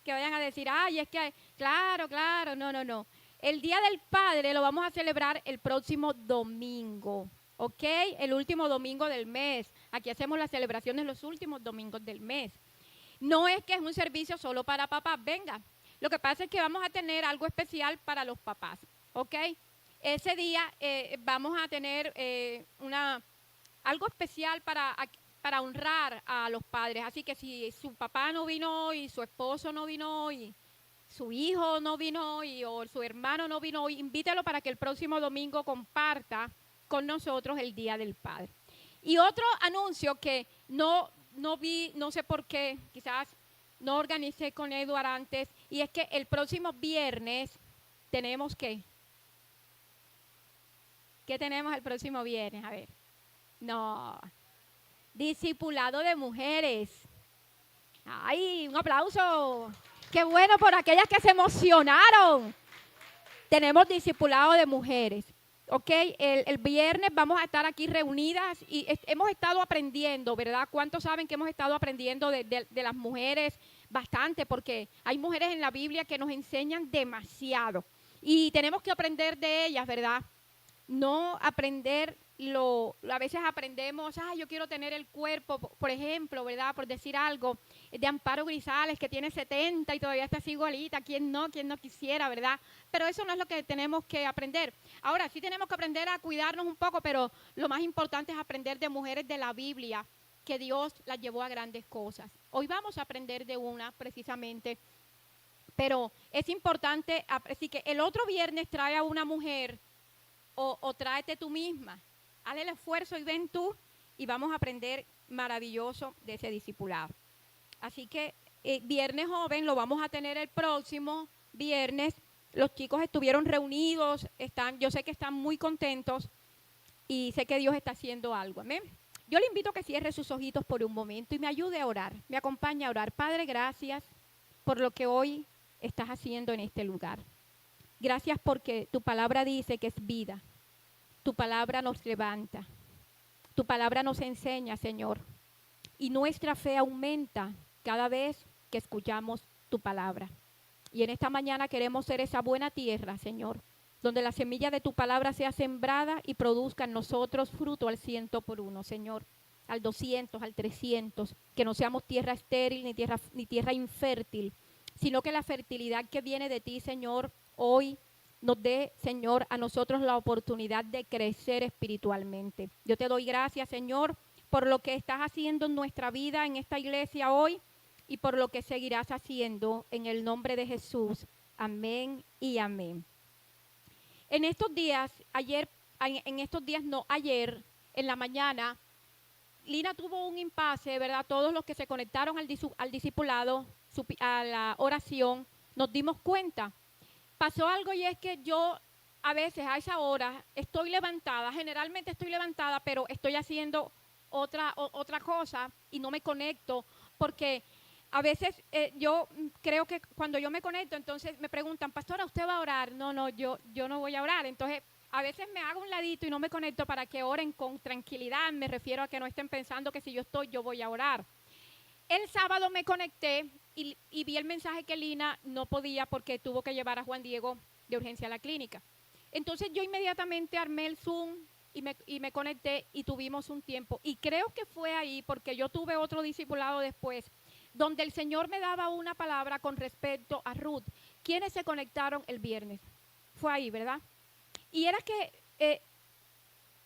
que vayan a decir, ay, es que, claro, claro, no, no, no. El Día del Padre lo vamos a celebrar el próximo domingo, ¿ok? El último domingo del mes. Aquí hacemos las celebraciones los últimos domingos del mes. No es que es un servicio solo para papás, venga. Lo que pasa es que vamos a tener algo especial para los papás, ¿ok? Ese día vamos a tener algo especial para honrar a los padres. Así que si su papá no vino y su esposo no vino y su hijo no vino o su hermano no vino, invítelo para que el próximo domingo comparta con nosotros el Día del Padre. Y otro anuncio que no vi, no sé por qué, quizás no organicé con Eduard antes, y es que el próximo viernes tenemos ¿qué tenemos el próximo viernes? A ver, no, discipulado de mujeres. ¡Ay, un aplauso! ¡Qué bueno por aquellas que se emocionaron! Tenemos discipulado de mujeres. ¿Ok? El viernes vamos a estar aquí reunidas y hemos estado aprendiendo, ¿verdad? ¿Cuántos saben que hemos estado aprendiendo de las mujeres? Bastante, porque hay mujeres en la Biblia que nos enseñan demasiado y tenemos que aprender de ellas, ¿verdad? No aprender a veces aprendemos, yo quiero tener el cuerpo, por ejemplo, ¿verdad? Por decir algo, de Amparo Grisales, que tiene 70 y todavía está así igualita, ¿quién no quisiera, ¿verdad? Pero eso no es lo que tenemos que aprender. Ahora, sí tenemos que aprender a cuidarnos un poco, pero lo más importante es aprender de mujeres de la Biblia, que Dios las llevó a grandes cosas. Hoy vamos a aprender de una, precisamente, pero es importante, así que el otro viernes trae a una mujer o tráete tú misma. Haz el esfuerzo y ven tú y vamos a aprender maravilloso de ese discipulado. Así que Viernes Joven lo vamos a tener el próximo viernes. Los chicos estuvieron reunidos, yo sé que están muy contentos y sé que Dios está haciendo algo. Amén. Yo le invito a que cierre sus ojitos por un momento y me ayude a orar, me acompañe a orar. Padre, gracias por lo que hoy estás haciendo en este lugar. Gracias porque tu palabra dice que es vida. Tu palabra nos levanta. Tu palabra nos enseña, Señor. Y nuestra fe aumenta cada vez que escuchamos tu palabra. Y en esta mañana queremos ser esa buena tierra, Señor, donde la semilla de tu palabra sea sembrada y produzca en nosotros fruto al 100 por 1, Señor, al 200, al 300, que no seamos tierra estéril ni tierra infértil, sino que la fertilidad que viene de ti, Señor, hoy nos dé, Señor, a nosotros la oportunidad de crecer espiritualmente. Yo te doy gracias, Señor, por lo que estás haciendo en nuestra vida, en esta iglesia hoy, y por lo que seguirás haciendo en el nombre de Jesús. Amén y amén. En estos días, ayer, en la mañana, Lina tuvo un impasse, ¿verdad? Todos los que se conectaron al discipulado, a la oración, nos dimos cuenta. Pasó algo y es que yo a veces a esa hora estoy levantada, generalmente estoy levantada, pero estoy haciendo otra cosa y no me conecto porque a veces yo creo que cuando yo me conecto, entonces me preguntan, pastora, ¿usted va a orar? No, yo no voy a orar. Entonces a veces me hago un ladito y no me conecto para que oren con tranquilidad. Me refiero a que no estén pensando que si yo estoy, yo voy a orar. El sábado me conecté y vi el mensaje que Lina no podía porque tuvo que llevar a Juan Diego de urgencia a la clínica. Entonces yo inmediatamente armé el Zoom y me conecté y tuvimos un tiempo. Y creo que fue ahí porque yo tuve otro discipulado después, donde el Señor me daba una palabra con respecto a Ruth. ¿Quiénes se conectaron el viernes? Fue ahí, ¿verdad? Y era que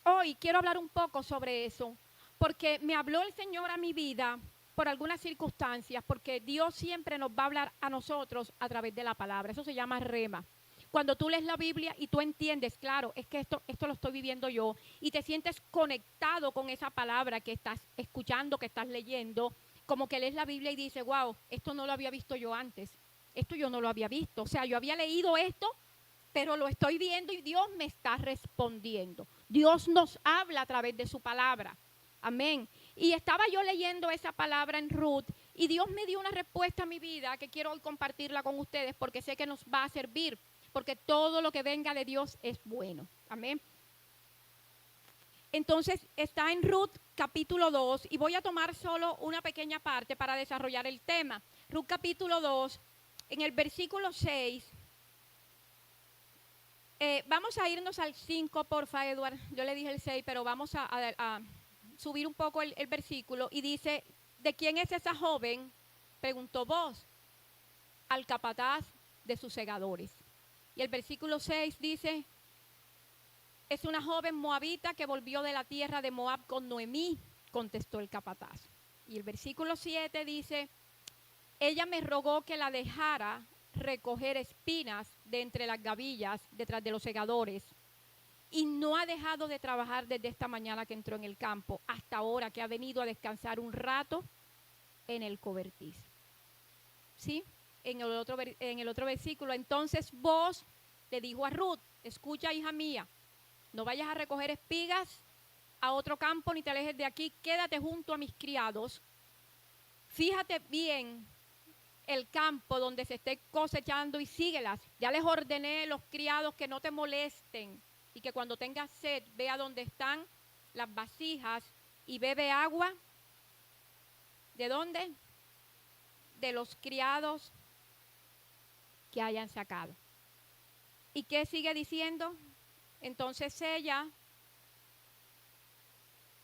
hoy quiero hablar un poco sobre eso, porque me habló el Señor a mi vida por algunas circunstancias, porque Dios siempre nos va a hablar a nosotros a través de la palabra. Eso se llama rema. Cuando tú lees la Biblia y tú entiendes, claro, es que esto lo estoy viviendo yo, y te sientes conectado con esa palabra que estás escuchando, que estás leyendo, como que lees la Biblia y dices, wow, esto no lo había visto yo antes, esto yo no lo había visto. O sea, yo había leído esto, pero lo estoy viendo y Dios me está respondiendo. Dios nos habla a través de su palabra. Amén. Y estaba yo leyendo esa palabra en Ruth y Dios me dio una respuesta a mi vida que quiero hoy compartirla con ustedes porque sé que nos va a servir, porque todo lo que venga de Dios es bueno. Amén. Entonces está en Ruth capítulo 2 y voy a tomar solo una pequeña parte para desarrollar el tema. Ruth capítulo 2 en el versículo 6, vamos a irnos al 5, porfa, Edward. Yo le dije el 6, pero vamos a subir un poco el versículo. Y dice, ¿de quién es esa joven? Preguntó Booz, al capataz de sus segadores. Y el versículo 6 dice, es una joven moabita que volvió de la tierra de Moab con Noemí, contestó el capataz. Y el versículo 7 dice, ella me rogó que la dejara recoger espinas de entre las gavillas detrás de los segadores. Y no ha dejado de trabajar desde esta mañana que entró en el campo hasta ahora que ha venido a descansar un rato en el cobertiz. ¿Sí? En el otro versículo, entonces Booz le dijo a Ruth, escucha, hija mía, no vayas a recoger espigas a otro campo ni te alejes de aquí, quédate junto a mis criados. Fíjate bien el campo donde se esté cosechando y síguelas. Ya les ordené a los criados que no te molesten y que cuando tengas sed vea dónde están las vasijas y bebe agua. ¿De dónde? De los criados que hayan sacado. ¿Y qué sigue diciendo? Entonces ella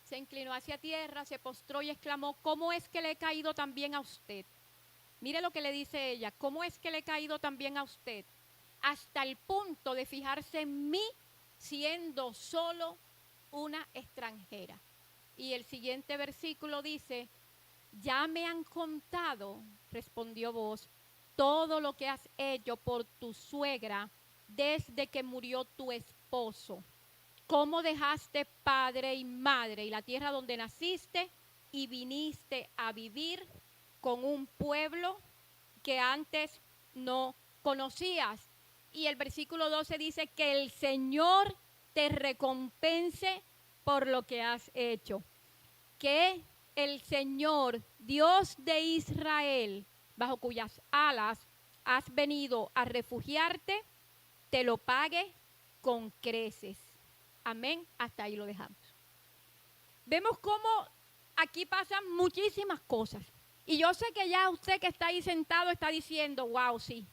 se inclinó hacia tierra, se postró y exclamó, ¿cómo es que le he caído también a usted? Mire lo que le dice ella, ¿cómo es que le he caído también a usted? Hasta el punto de fijarse en mí siendo solo una extranjera. Y el siguiente versículo dice, ya me han contado, respondió Booz, todo lo que has hecho por tu suegra desde que murió tu esposo. Cómo dejaste padre y madre y la tierra donde naciste y viniste a vivir con un pueblo que antes no conocías. Y el versículo 12 dice que el Señor te recompense por lo que has hecho. Que el Señor, Dios de Israel, bajo cuyas alas has venido a refugiarte, te lo pague con creces. Amén. Hasta ahí lo dejamos. Vemos cómo aquí pasan muchísimas cosas. Y yo sé que ya usted que está ahí sentado está diciendo, wow, sí,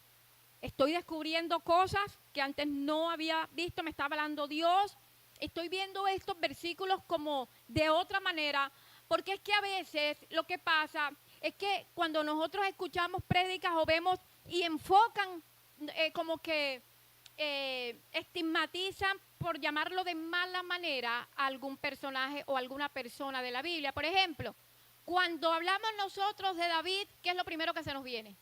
estoy descubriendo cosas que antes no había visto, me está hablando Dios. Estoy viendo estos versículos como de otra manera, porque es que a veces lo que pasa es que cuando nosotros escuchamos prédicas o vemos y enfocan como que estigmatizan, por llamarlo de mala manera, a algún personaje o alguna persona de la Biblia. Por ejemplo, cuando hablamos nosotros de David, ¿qué es lo primero que se nos viene?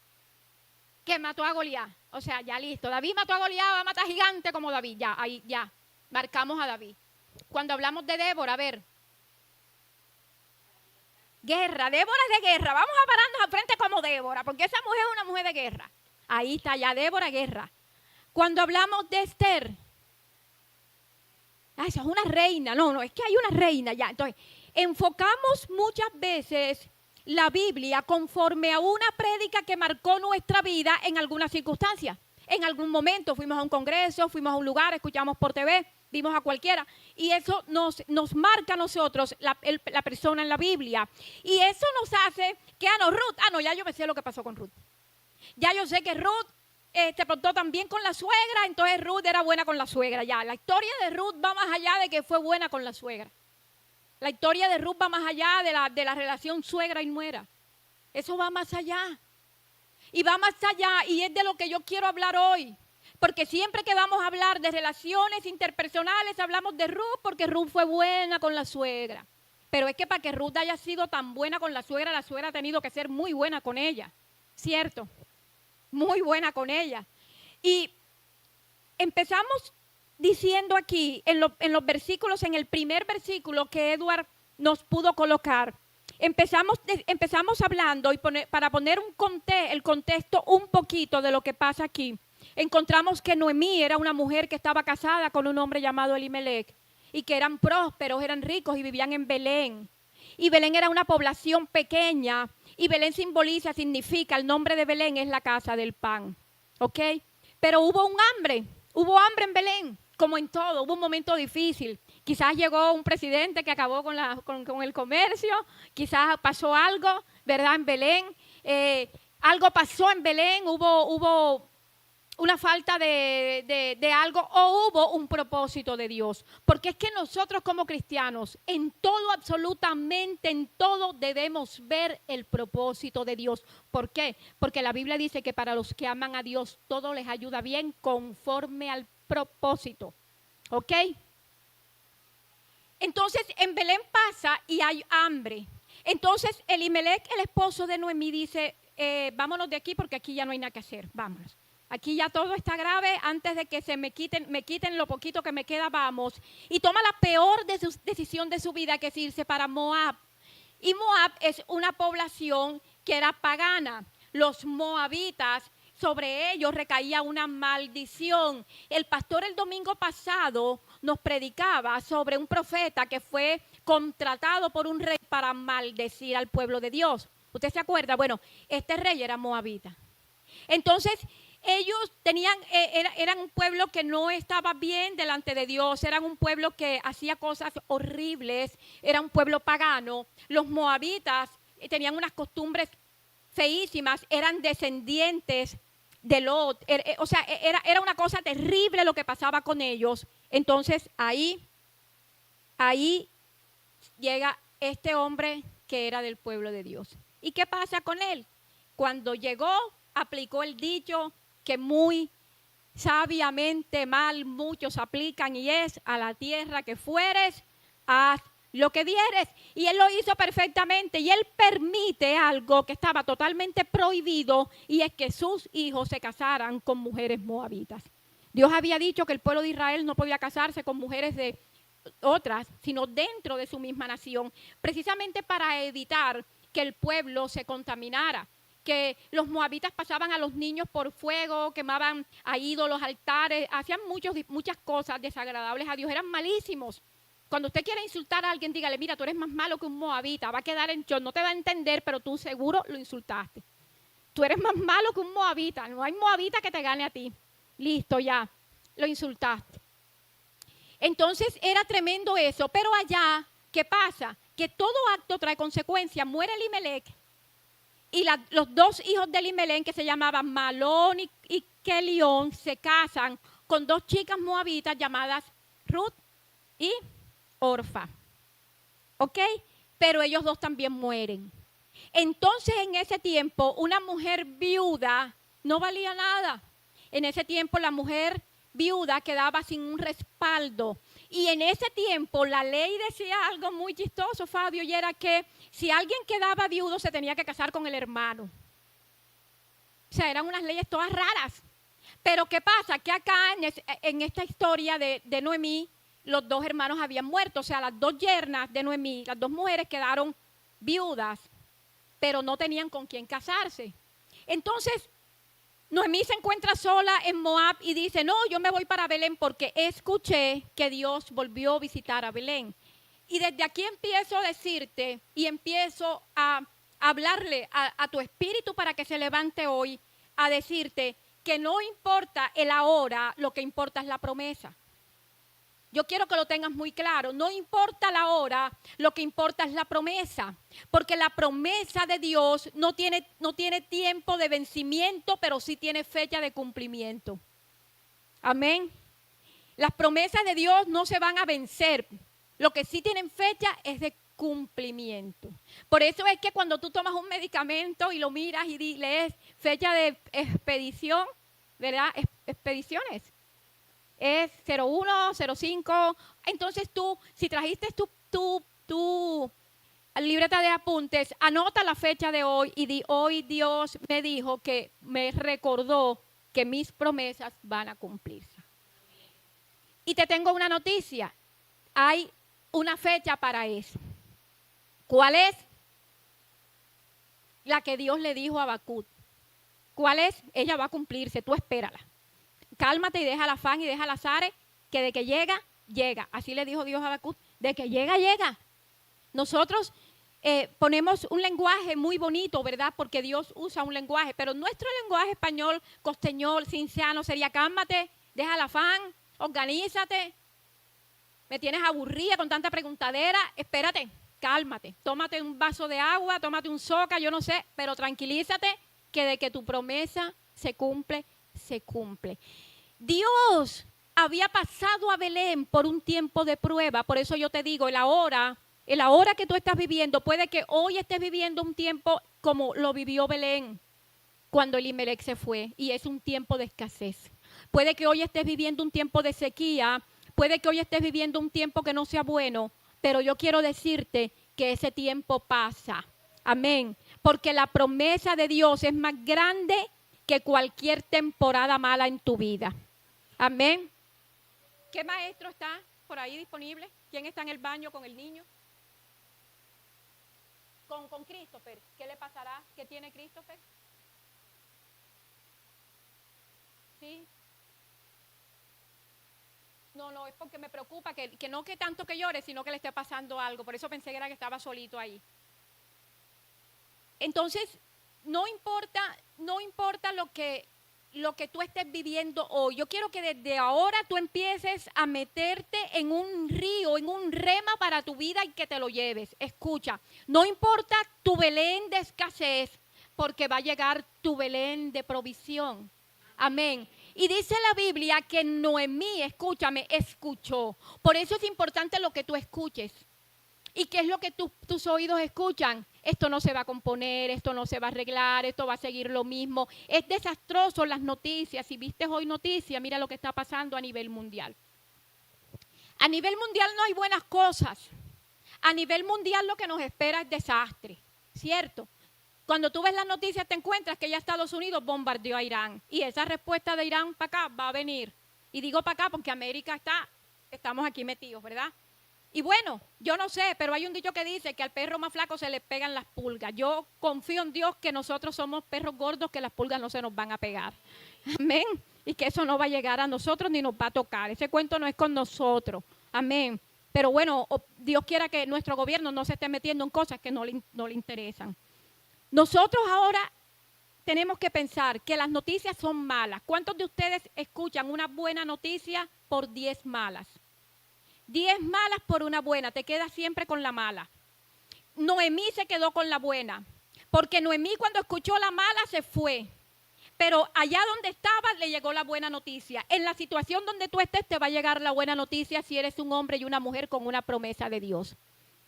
Que mató a Goliat. O sea, ya listo. David mató a Goliat, va a matar gigante como David. Ya, ahí, ya. Marcamos a David. Cuando hablamos de Débora, a ver. Guerra, Débora es de guerra. Vamos a pararnos al frente como Débora, porque esa mujer es una mujer de guerra. Ahí está ya, Débora, guerra. Cuando hablamos de Esther, esa es una reina. No, es que hay una reina ya. Entonces, enfocamos muchas veces la Biblia conforme a una prédica que marcó nuestra vida en algunas circunstancias. En algún momento fuimos a un congreso, fuimos a un lugar, escuchamos por TV, vimos a cualquiera. Y eso nos marca a nosotros la persona en la Biblia. Y eso nos hace que, Ruth, ya yo me sé lo que pasó con Ruth. Ya yo sé que Ruth se portó también con la suegra, entonces Ruth era buena con la suegra. Ya, la historia de Ruth va más allá de que fue buena con la suegra. La historia de Ruth va más allá de la relación suegra y nuera. Eso va más allá. Y va más allá, y es de lo que yo quiero hablar hoy. Porque siempre que vamos a hablar de relaciones interpersonales, hablamos de Ruth, porque Ruth fue buena con la suegra. Pero es que para que Ruth haya sido tan buena con la suegra ha tenido que ser muy buena con ella. ¿Cierto? Muy buena con ella. Y empezamos diciendo aquí, en los versículos, en el primer versículo que Edward nos pudo colocar, empezamos hablando, y para poner el contexto un poquito de lo que pasa aquí, encontramos que Noemí era una mujer que estaba casada con un hombre llamado Elimelech, y que eran prósperos, eran ricos y vivían en Belén. Y Belén era una población pequeña, y Belén significa, el nombre de Belén es la casa del pan, ¿ok? Pero hubo hambre en Belén, como en todo, hubo un momento difícil. Quizás llegó un presidente que acabó con el comercio, quizás pasó algo, ¿verdad? En Belén, algo pasó en Belén, hubo una falta de algo o hubo un propósito de Dios. Porque es que nosotros como cristianos, en todo, absolutamente en todo, debemos ver el propósito de Dios. ¿Por qué? Porque la Biblia dice que para los que aman a Dios, todo les ayuda bien conforme al propósito. ¿Ok? Entonces en Belén pasa y hay hambre. Entonces Elimelech, el esposo de Noemí, dice, vámonos de aquí porque aquí ya no hay nada que hacer, vámonos. Aquí ya todo está grave, antes de que me quiten lo poquito que me queda, vamos. Y toma la peor decisión de su vida, que es irse para Moab. Y Moab es una población que era pagana. Los moabitas, sobre ellos recaía una maldición. El pastor el domingo pasado nos predicaba sobre un profeta que fue contratado por un rey para maldecir al pueblo de Dios. ¿Usted se acuerda? Bueno, este rey era moabita. Entonces, ellos eran un pueblo que no estaba bien delante de Dios, eran un pueblo que hacía cosas horribles, era un pueblo pagano. Los moabitas tenían unas costumbres feísimas, eran descendientes de Lot, o sea, era una cosa terrible lo que pasaba con ellos. Entonces ahí llega este hombre que era del pueblo de Dios. ¿Y qué pasa con él? Cuando llegó, aplicó el dicho que muy sabiamente mal muchos aplican, y es: a la tierra que fueres, haz lo que vieres. Y él lo hizo perfectamente, y él permite algo que estaba totalmente prohibido, y es que sus hijos se casaran con mujeres moabitas. Dios había dicho que el pueblo de Israel no podía casarse con mujeres de otras, sino dentro de su misma nación, precisamente para evitar que el pueblo se contaminara. Que los moabitas pasaban a los niños por fuego, quemaban a ídolos, altares, hacían muchas cosas desagradables a Dios, eran malísimos. Cuando usted quiere insultar a alguien, dígale: mira, tú eres más malo que un moabita, va a quedar en shock, no te va a entender, pero tú seguro lo insultaste. Tú eres más malo que un moabita, no hay moabita que te gane a ti. Listo, ya, lo insultaste. Entonces era tremendo eso, pero allá, ¿qué pasa? Que todo acto trae consecuencias. Muere Elimelech y los dos hijos de Elimelech, que se llamaban Malón y Kelión, se casan con dos chicas moabitas llamadas Ruth y Orfa. ¿Ok? Pero ellos dos también mueren. Entonces en ese tiempo una mujer viuda no valía nada. En ese tiempo la mujer viuda quedaba sin un respaldo. Y en ese tiempo la ley decía algo muy chistoso, Fabio, y era que si alguien quedaba viudo se tenía que casar con el hermano. O sea, eran unas leyes todas raras. Pero ¿qué pasa? Que acá en esta historia de Noemí, los dos hermanos habían muerto. O sea, las dos yernas de Noemí, las dos mujeres quedaron viudas, pero no tenían con quién casarse. Entonces, Noemí se encuentra sola en Moab y dice: no, yo me voy para Belén porque escuché que Dios volvió a visitar a Belén. Y desde aquí empiezo a decirte y empiezo a hablarle a tu espíritu para que se levante hoy, a decirte que no importa el ahora, lo que importa es la promesa. Yo quiero que lo tengas muy claro, no importa la hora, lo que importa es la promesa, porque la promesa de Dios no tiene tiempo de vencimiento, pero sí tiene fecha de cumplimiento. Amén. Las promesas de Dios no se van a vencer, lo que sí tienen fecha es de cumplimiento. Por eso es que cuando tú tomas un medicamento y lo miras y lees fecha de expedición, ¿verdad? Expediciones. Es 01, 05. Entonces tú, si trajiste tu libreta de apuntes, anota la fecha de hoy y di: hoy Dios me dijo, que me recordó que mis promesas van a cumplirse. Y te tengo una noticia, hay una fecha para eso. ¿Cuál es? La que Dios le dijo a Habacuc. ¿Cuál es? Ella va a cumplirse, tú espérala. Cálmate y deja el afán y deja el azar, que de que llega, llega. Así le dijo Dios a Habacuc: de que llega, llega. Nosotros ponemos un lenguaje muy bonito, ¿verdad? Porque Dios usa un lenguaje, pero nuestro lenguaje español, costeñol, cinciano, sería: cálmate, deja el afán, organízate. Me tienes aburrida con tanta preguntadera, espérate, cálmate. Tómate un vaso de agua, tómate un soca, yo no sé, pero tranquilízate que de que tu promesa se cumple, se cumple. Dios había pasado a Belén por un tiempo de prueba, por eso yo te digo, el ahora que tú estás viviendo, puede que hoy estés viviendo un tiempo como lo vivió Belén cuando Elimelech se fue, y es un tiempo de escasez. Puede que hoy estés viviendo un tiempo de sequía, puede que hoy estés viviendo un tiempo que no sea bueno, pero yo quiero decirte que ese tiempo pasa. Amén. Porque la promesa de Dios es más grande que cualquier temporada mala en tu vida. Amén. ¿Qué maestro está por ahí disponible? ¿Quién está en el baño con el niño? Con Christopher. ¿Qué le pasará? ¿Qué tiene Christopher? Sí. No, es porque me preocupa que no que tanto que llore, sino que le esté pasando algo. Por eso pensé que era que estaba solito ahí. Entonces, no importa lo que tú estés viviendo hoy. Yo quiero que desde ahora tú empieces a meterte en un río, en un rema para tu vida y que te lo lleves. Escucha, no importa tu Belén de escasez, porque va a llegar tu Belén de provisión. Amén. Y dice la Biblia que Noemí, escúchame, escuchó. Por eso es importante lo que tú escuches. ¿Y qué es lo que tus oídos escuchan? Esto no se va a componer, esto no se va a arreglar, esto va a seguir lo mismo. Es desastroso las noticias. Si viste hoy noticias, mira lo que está pasando a nivel mundial. A nivel mundial no hay buenas cosas. A nivel mundial lo que nos espera es desastre, ¿cierto? Cuando tú ves las noticias te encuentras que ya Estados Unidos bombardeó a Irán. Y esa respuesta de Irán para acá va a venir. Y digo para acá porque América estamos aquí metidos, ¿verdad? Y bueno, yo no sé, pero hay un dicho que dice que al perro más flaco se le pegan las pulgas. Yo confío en Dios que nosotros somos perros gordos, que las pulgas no se nos van a pegar. Amén. Y que eso no va a llegar a nosotros ni nos va a tocar. Ese cuento no es con nosotros. Amén. Pero bueno, Dios quiera que nuestro gobierno no se esté metiendo en cosas que no le interesan. Nosotros ahora tenemos que pensar que las noticias son malas. ¿Cuántos de ustedes escuchan una buena noticia por 10 malas? 10 malas por una buena, te quedas siempre con la mala. Noemí se quedó con la buena, porque Noemí cuando escuchó la mala se fue, pero allá donde estaba le llegó la buena noticia. En la situación donde tú estés te va a llegar la buena noticia si eres un hombre y una mujer con una promesa de Dios.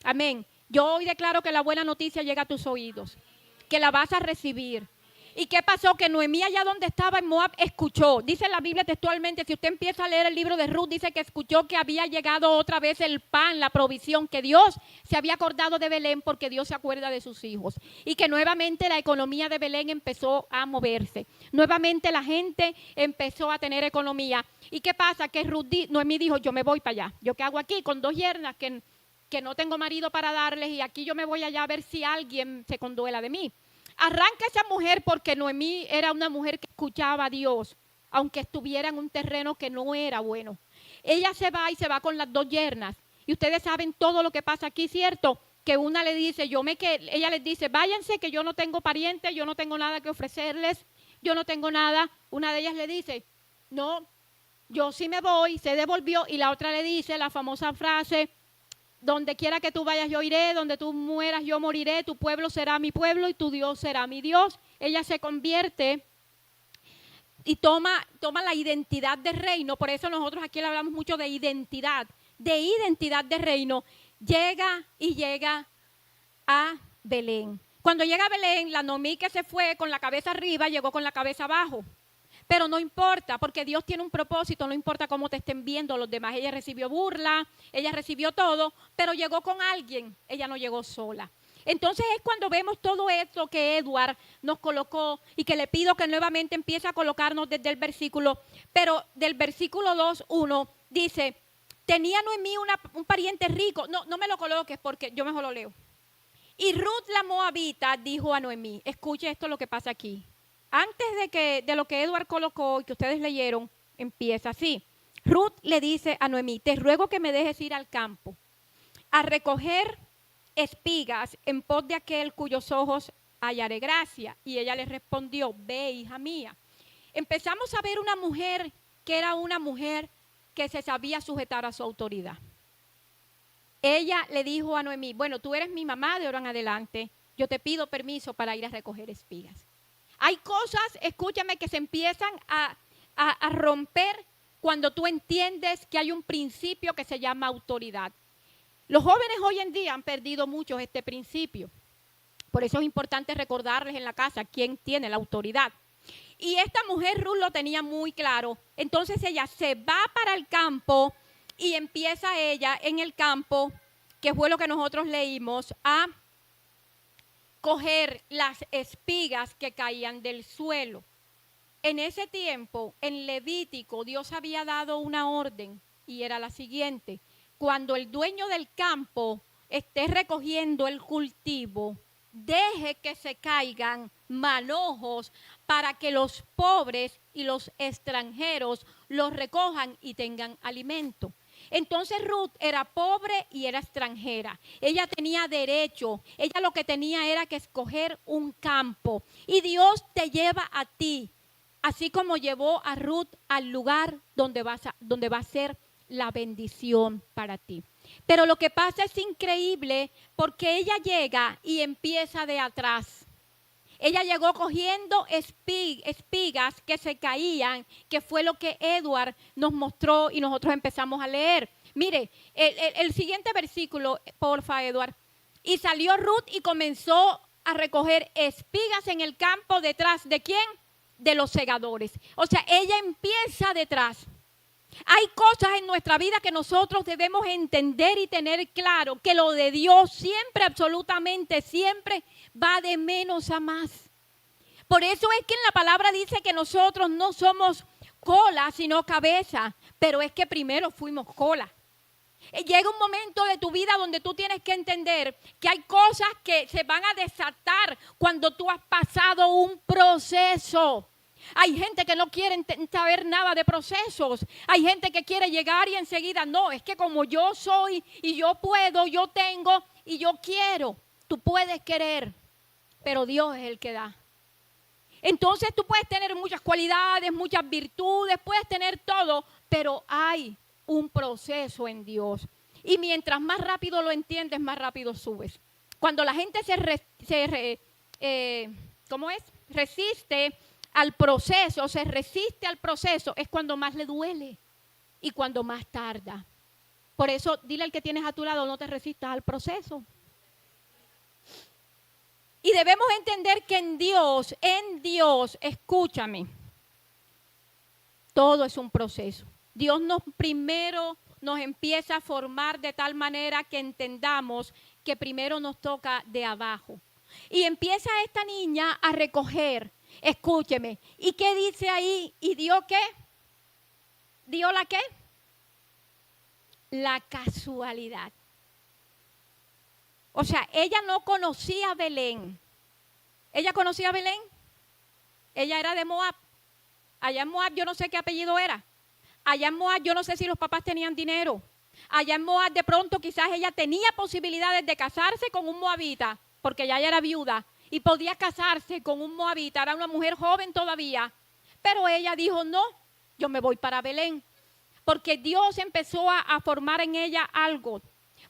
Amén. Yo hoy declaro que la buena noticia llega a tus oídos, que la vas a recibir. ¿Y qué pasó? Que Noemí allá donde estaba en Moab escuchó. Dice la Biblia textualmente, si usted empieza a leer el libro de Ruth, dice que escuchó que había llegado otra vez el pan, la provisión, que Dios se había acordado de Belén porque Dios se acuerda de sus hijos. Y que nuevamente la economía de Belén empezó a moverse. Nuevamente la gente empezó a tener economía. ¿Y qué pasa? Que Noemí dijo, yo me voy para allá. ¿Yo qué hago aquí con 2 yernas que no tengo marido para darles? Y aquí yo me voy allá a ver si alguien se conduela de mí. Arranca esa mujer porque Noemí era una mujer que escuchaba a Dios, aunque estuviera en un terreno que no era bueno. Ella se va y se va con las 2 yernas. Y ustedes saben todo lo que pasa aquí, ¿cierto? Que una le dice, ella les dice, váyanse que yo no tengo parientes, yo no tengo nada que ofrecerles, yo no tengo nada. Una de ellas le dice, no, yo sí me voy, se devolvió. Y la otra le dice la famosa frase, donde quiera que tú vayas yo iré, donde tú mueras yo moriré, tu pueblo será mi pueblo y tu Dios será mi Dios. Ella se convierte y toma la identidad de reino. Por eso nosotros aquí le hablamos mucho de identidad de reino. Llega a Belén. Cuando llega a Belén, la Noemí que se fue con la cabeza arriba, llegó con la cabeza abajo. Pero no importa, porque Dios tiene un propósito, no importa cómo te estén viendo los demás. Ella recibió burla, ella recibió todo, pero llegó con alguien, ella no llegó sola. Entonces es cuando vemos todo esto que Edward nos colocó y que le pido que nuevamente empiece a colocarnos desde el versículo, pero del versículo 2:1 dice, tenía Noemí un pariente rico. No me lo coloques porque yo mejor lo leo. Y Ruth la moabita dijo a Noemí, escuche esto lo que pasa aquí. Antes de lo que Edward colocó y que ustedes leyeron, empieza así. Ruth le dice a Noemí, te ruego que me dejes ir al campo a recoger espigas en pos de aquel cuyos ojos hallaré gracia. Y ella le respondió, ve, hija mía. Empezamos a ver una mujer que era una mujer que se sabía sujetar a su autoridad. Ella le dijo a Noemí, bueno, tú eres mi mamá de ahora en adelante, yo te pido permiso para ir a recoger espigas. Hay cosas, escúchame, que se empiezan a romper cuando tú entiendes que hay un principio que se llama autoridad. Los jóvenes hoy en día han perdido mucho este principio. Por eso es importante recordarles en la casa quién tiene la autoridad. Y esta mujer Ruth lo tenía muy claro. Entonces ella se va para el campo y empieza ella en el campo, que fue lo que nosotros leímos, a coger las espigas que caían del suelo. En ese tiempo, en Levítico, Dios había dado una orden y era la siguiente: cuando el dueño del campo esté recogiendo el cultivo, deje que se caigan manojos para que los pobres y los extranjeros los recojan y tengan alimento. Entonces Ruth era pobre y era extranjera. Ella tenía derecho. Ella lo que tenía era que escoger un campo. Y Dios te lleva a ti, así como llevó a Ruth al lugar donde va a ser la bendición para ti. Pero lo que pasa es increíble porque ella llega y empieza de atrás. Ella llegó cogiendo espigas que se caían, que fue lo que Edward nos mostró y nosotros empezamos a leer. Mire, el siguiente versículo, porfa, Edward. Y salió Ruth y comenzó a recoger espigas en el campo detrás ¿de quién? De los segadores. O sea, ella empieza detrás. Hay cosas en nuestra vida que nosotros debemos entender y tener claro, que lo de Dios siempre, absolutamente siempre, va de menos a más. Por eso es que en la palabra dice que nosotros no somos cola, sino cabeza, pero es que primero fuimos cola. Llega un momento de tu vida donde tú tienes que entender que hay cosas que se van a desatar cuando tú has pasado un proceso. Hay gente que no quiere saber nada de procesos. Hay gente que quiere llegar y enseguida, no, es que como yo soy y yo puedo, yo tengo y yo quiero. Tú puedes querer, pero Dios es el que da. Entonces tú puedes tener muchas cualidades, muchas virtudes, puedes tener todo, pero hay un proceso en Dios. Y mientras más rápido lo entiendes, más rápido subes. Cuando la gente resiste al proceso, se resiste al proceso, es cuando más le duele y cuando más tarda. Por eso, dile al que tienes a tu lado, no te resistas al proceso. Y debemos entender que en Dios, escúchame, todo es un proceso. Dios primero nos empieza a formar de tal manera que entendamos que primero nos toca de abajo. Y empieza esta niña a recoger. Escúcheme. ¿Y qué dice ahí? ¿Y dio qué? ¿Dio la qué? La casualidad. O sea, ella no conocía a Belén. ¿Ella conocía a Belén? Ella era de Moab. Allá en Moab yo no sé qué apellido era. Allá en Moab yo no sé si los papás tenían dinero. Allá en Moab de pronto quizás ella tenía posibilidades de casarse con un moabita, porque ya ella era viuda. Y podía casarse con un moabita, era una mujer joven todavía. Pero ella dijo, no, yo me voy para Belén. Porque Dios empezó a formar en ella algo.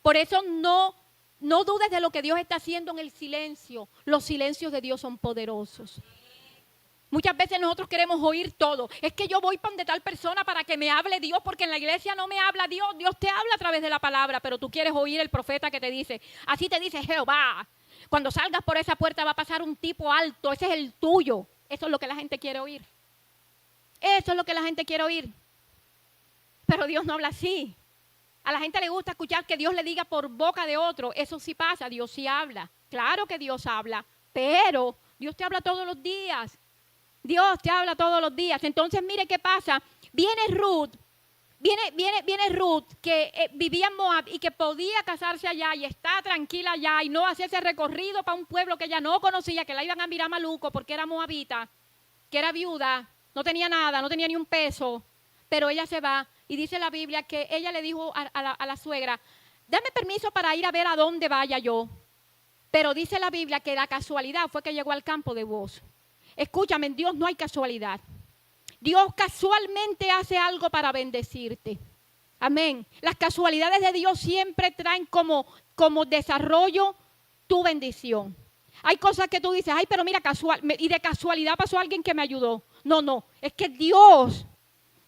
Por eso no dudes de lo que Dios está haciendo en el silencio. Los silencios de Dios son poderosos. Muchas veces nosotros queremos oír todo. Es que yo voy para donde tal persona para que me hable Dios, porque en la iglesia no me habla Dios. Dios te habla a través de la palabra, pero tú quieres oír el profeta que te dice, así te dice Jehová. Cuando salgas por esa puerta va a pasar un tipo alto, ese es el tuyo. Eso es lo que la gente quiere oír. Eso es lo que la gente quiere oír. Pero Dios no habla así. A la gente le gusta escuchar que Dios le diga por boca de otro. Eso sí pasa, Dios sí habla. Claro que Dios habla, pero Dios te habla todos los días. Dios te habla todos los días. Entonces mire qué pasa. Viene Ruth, que vivía en Moab y que podía casarse allá y está tranquila allá y no hacer ese recorrido para un pueblo que ella no conocía, que la iban a mirar maluco porque era moabita, que era viuda, no tenía nada, no tenía ni un peso, pero ella se va y dice la Biblia que ella le dijo a la suegra, dame permiso para ir a ver a dónde vaya yo. Pero dice la Biblia que la casualidad fue que llegó al campo de Booz. Escúchame, en Dios no hay casualidad. Dios casualmente hace algo para bendecirte. Amén. Las casualidades de Dios siempre traen como desarrollo tu bendición. Hay cosas que tú dices, ay, pero mira, y de casualidad pasó alguien que me ayudó. No, es que Dios,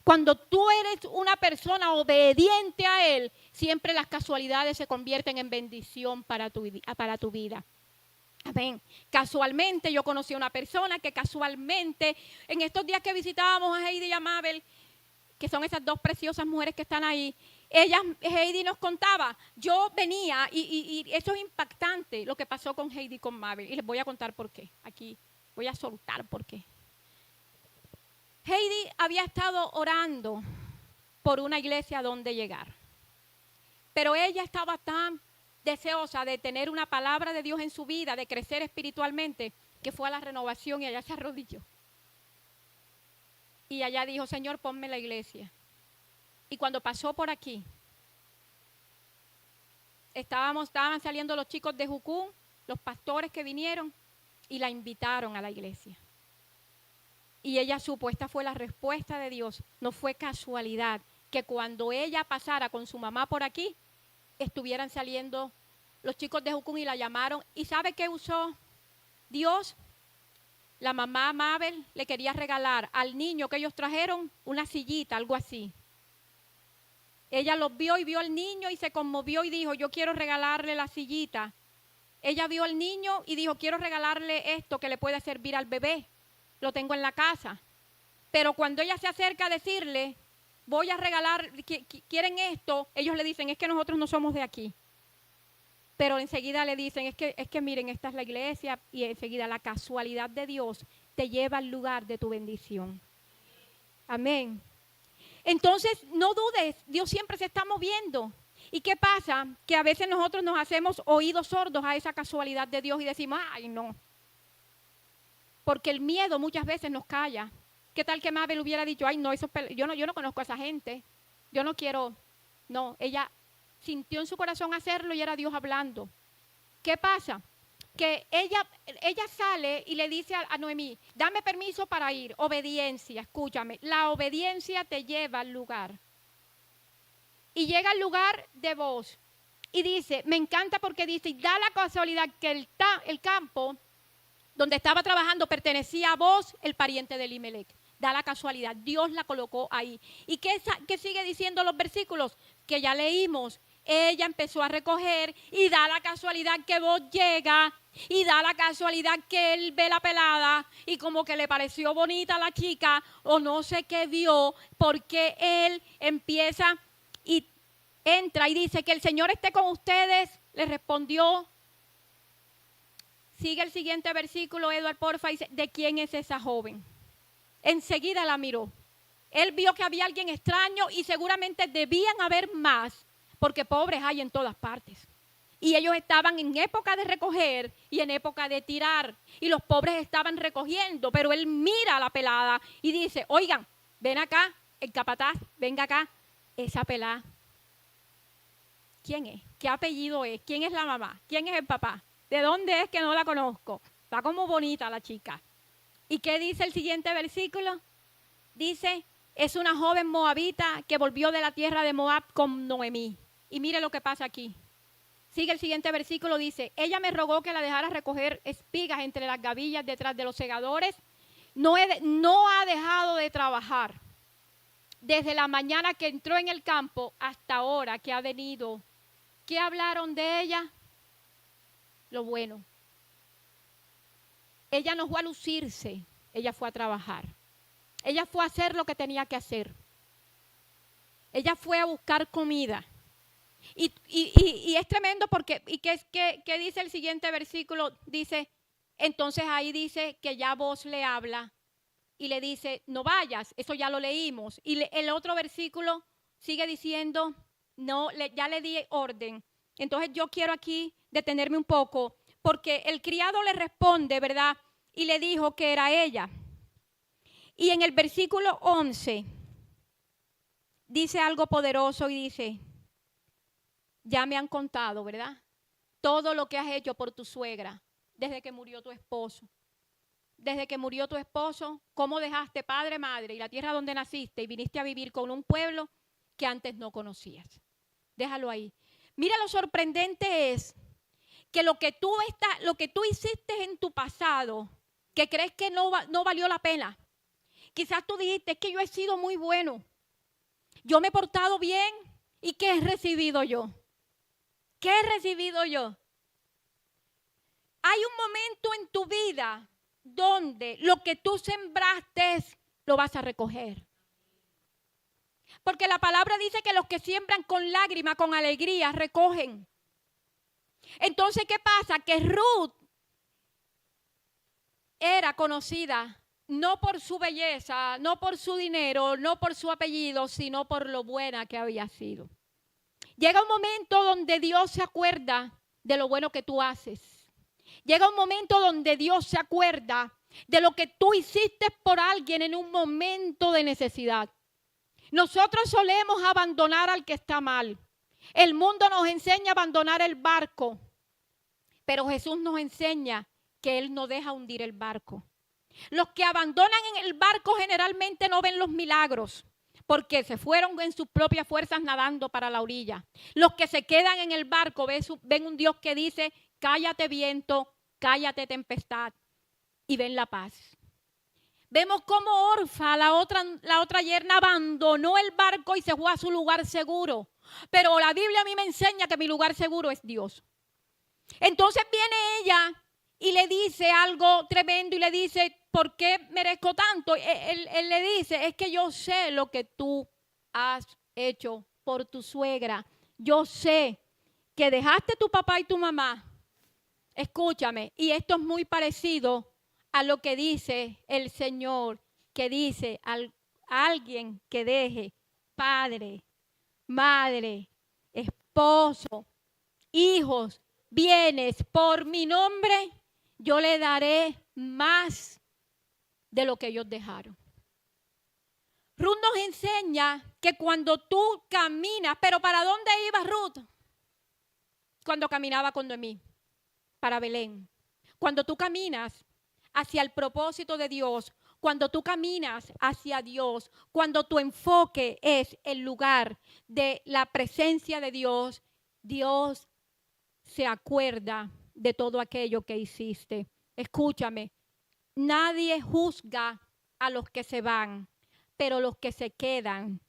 cuando tú eres una persona obediente a Él, siempre las casualidades se convierten en bendición para tu vida. Amén. Casualmente yo conocí a una persona que casualmente, en estos días que visitábamos a Heidi y a Mabel, que son esas dos preciosas mujeres que están ahí, Heidi nos contaba, yo venía, y eso es impactante, lo que pasó con Heidi y con Mabel, y les voy a contar por qué, aquí voy a soltar por qué. Heidi había estado orando por una iglesia donde llegar, pero ella estaba tan deseosa de tener una palabra de Dios en su vida, de crecer espiritualmente, que fue a la renovación y allá se arrodilló. Y allá dijo, Señor, ponme la iglesia. Y cuando pasó por aquí, estaban saliendo los chicos de Jucún, los pastores que vinieron, y la invitaron a la iglesia. Y ella supo, esta fue la respuesta de Dios. No fue casualidad que cuando ella pasara con su mamá por aquí, estuvieran saliendo los chicos de Jucún y la llamaron. ¿Y sabe qué usó Dios? La mamá Mabel le quería regalar al niño que ellos trajeron una sillita, algo así. Ella los vio y vio al niño y se conmovió y dijo, yo quiero regalarle la sillita. Ella vio al niño y dijo, quiero regalarle esto que le puede servir al bebé. Lo tengo en la casa. Pero cuando ella se acerca a decirle, voy a regalar, ¿quieren esto? Ellos le dicen, es que nosotros no somos de aquí. Pero enseguida le dicen, es que miren, esta es la iglesia, y enseguida la casualidad de Dios te lleva al lugar de tu bendición. Amén. Entonces, no dudes, Dios siempre se está moviendo. ¿Y qué pasa? Que a veces nosotros nos hacemos oídos sordos a esa casualidad de Dios y decimos, ay, no. Porque el miedo muchas veces nos calla. ¿Qué tal que Mabel hubiera dicho, ay, no, yo no conozco a esa gente, yo no quiero? No, ella sintió en su corazón hacerlo y era Dios hablando. ¿Qué pasa? Que ella sale y le dice a Noemí, dame permiso para ir. Obediencia, escúchame, la obediencia te lleva al lugar. Y llega al lugar de Booz y dice, me encanta porque dice, da la casualidad que el campo donde estaba trabajando pertenecía a Booz, el pariente de Elimelech. Da la casualidad, Dios la colocó ahí. ¿Y qué sigue diciendo los versículos? Que ya leímos. Ella empezó a recoger y da la casualidad que Booz llega y da la casualidad que él ve la pelada y como que le pareció bonita a la chica o no sé qué vio, porque él empieza y entra y dice que el Señor esté con ustedes. Le respondió. Sigue el siguiente versículo, Eduardo, porfa, dice, ¿de quién es esa joven? Enseguida la miró. Él vio que había alguien extraño y seguramente debían haber más, porque pobres hay en todas partes. Y ellos estaban en época de recoger y en época de tirar. Y los pobres estaban recogiendo, pero él mira a la pelada y dice, oigan, ven acá, el capataz, venga acá, esa pelada. ¿Quién es? ¿Qué apellido es? ¿Quién es la mamá? ¿Quién es el papá? ¿De dónde es que no la conozco? Está como bonita la chica. ¿Y qué dice el siguiente versículo? Dice, es una joven moabita que volvió de la tierra de Moab con Noemí. Y mire lo que pasa aquí. Sigue el siguiente versículo, dice, ella me rogó que la dejara recoger espigas entre las gavillas detrás de los segadores. No ha dejado de trabajar. Desde la mañana que entró en el campo hasta ahora que ha venido. ¿Qué hablaron de ella? Lo bueno. Ella no fue a lucirse, ella fue a trabajar. Ella fue a hacer lo que tenía que hacer. Ella fue a buscar comida. Y es tremendo porque, ¿qué dice el siguiente versículo? Dice, entonces ahí dice que ya Booz le habla y le dice, no vayas, eso ya lo leímos. Y el otro versículo sigue diciendo, no, ya le di orden. Entonces yo quiero aquí detenerme un poco, porque el criado le responde, ¿verdad? Y le dijo que era ella. Y en el versículo 11 dice algo poderoso y dice, ya me han contado, ¿verdad? Todo lo que has hecho por tu suegra desde que murió tu esposo. Desde que murió tu esposo, cómo dejaste padre, madre y la tierra donde naciste y viniste a vivir con un pueblo que antes no conocías. Déjalo ahí. Mira lo sorprendente es que lo que tú hiciste en tu pasado, que crees que no valió la pena. Quizás tú dijiste, es que yo he sido muy bueno. Yo me he portado bien. ¿Y qué he recibido yo? ¿Qué he recibido yo? Hay un momento en tu vida donde lo que tú sembraste lo vas a recoger. Porque la palabra dice que los que siembran con lágrimas, con alegría, recogen. Entonces, ¿qué pasa? Que Ruth era conocida no por su belleza, no por su dinero, no por su apellido, sino por lo buena que había sido. Llega un momento donde Dios se acuerda de lo bueno que tú haces. Llega un momento donde Dios se acuerda de lo que tú hiciste por alguien en un momento de necesidad. Nosotros solemos abandonar al que está mal. El mundo nos enseña a abandonar el barco, pero Jesús nos enseña que Él no deja hundir el barco. Los que abandonan en el barco generalmente no ven los milagros, porque se fueron en sus propias fuerzas nadando para la orilla. Los que se quedan en el barco ven un Dios que dice, cállate viento, cállate tempestad, y ven la paz. Vemos cómo Orfa, la otra yerna, abandonó el barco y se fue a su lugar seguro. Pero la Biblia a mí me enseña que mi lugar seguro es Dios. Entonces viene ella y le dice algo tremendo y le dice, ¿por qué merezco tanto? Él le dice, es que yo sé lo que tú has hecho por tu suegra. Yo sé que dejaste tu papá y tu mamá. Escúchame, y esto es muy parecido a lo que dice el Señor, que dice a alguien que deje padre, madre, esposo, hijos, bienes por mi nombre, yo le daré más de lo que ellos dejaron. Ruth nos enseña que cuando tú caminas, pero ¿para dónde iba Ruth? Cuando caminaba con Noemí, para Belén. Cuando tú caminas hacia el propósito de Dios, cuando tú caminas hacia Dios, cuando tu enfoque es el lugar de la presencia de Dios, Dios se acuerda de todo aquello que hiciste. Escúchame, nadie juzga a los que se van, pero los que se quedan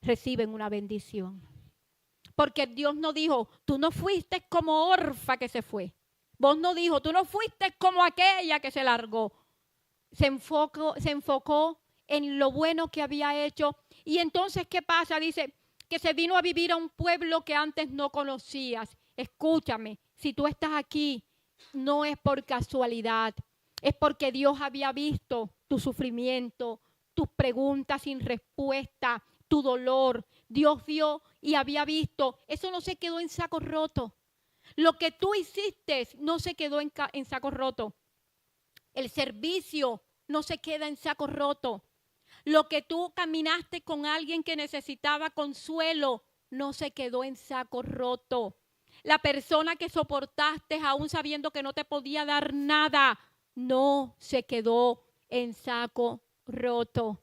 reciben una bendición. Porque Dios no dijo, tú no fuiste como Orfa que se fue. Vos no dijo, tú no fuiste como aquella que se largó. Se enfocó en lo bueno que había hecho. Y entonces, ¿qué pasa? Dice que se vino a vivir a un pueblo que antes no conocías. Escúchame, si tú estás aquí, no es por casualidad. Es porque Dios había visto tu sufrimiento, tus preguntas sin respuesta, tu dolor. Dios vio y había visto. Eso no se quedó en saco roto. Lo que tú hiciste no se quedó en saco roto. El servicio no se queda en saco roto. Lo que tú caminaste con alguien que necesitaba consuelo no se quedó en saco roto. La persona que soportaste aún sabiendo que no te podía dar nada no se quedó en saco roto.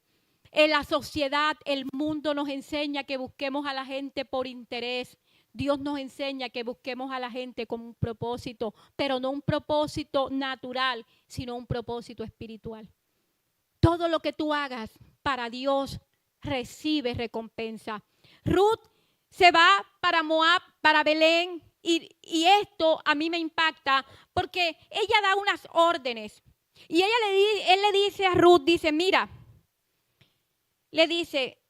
En la sociedad, el mundo nos enseña que busquemos a la gente por interés. Dios nos enseña que busquemos a la gente con un propósito, pero no un propósito natural, sino un propósito espiritual. Todo lo que tú hagas para Dios recibe recompensa. Ruth se va para Moab, para Belén, y esto a mí me impacta porque ella da unas órdenes. Y él le dice a Ruth, dice, mira, le dice,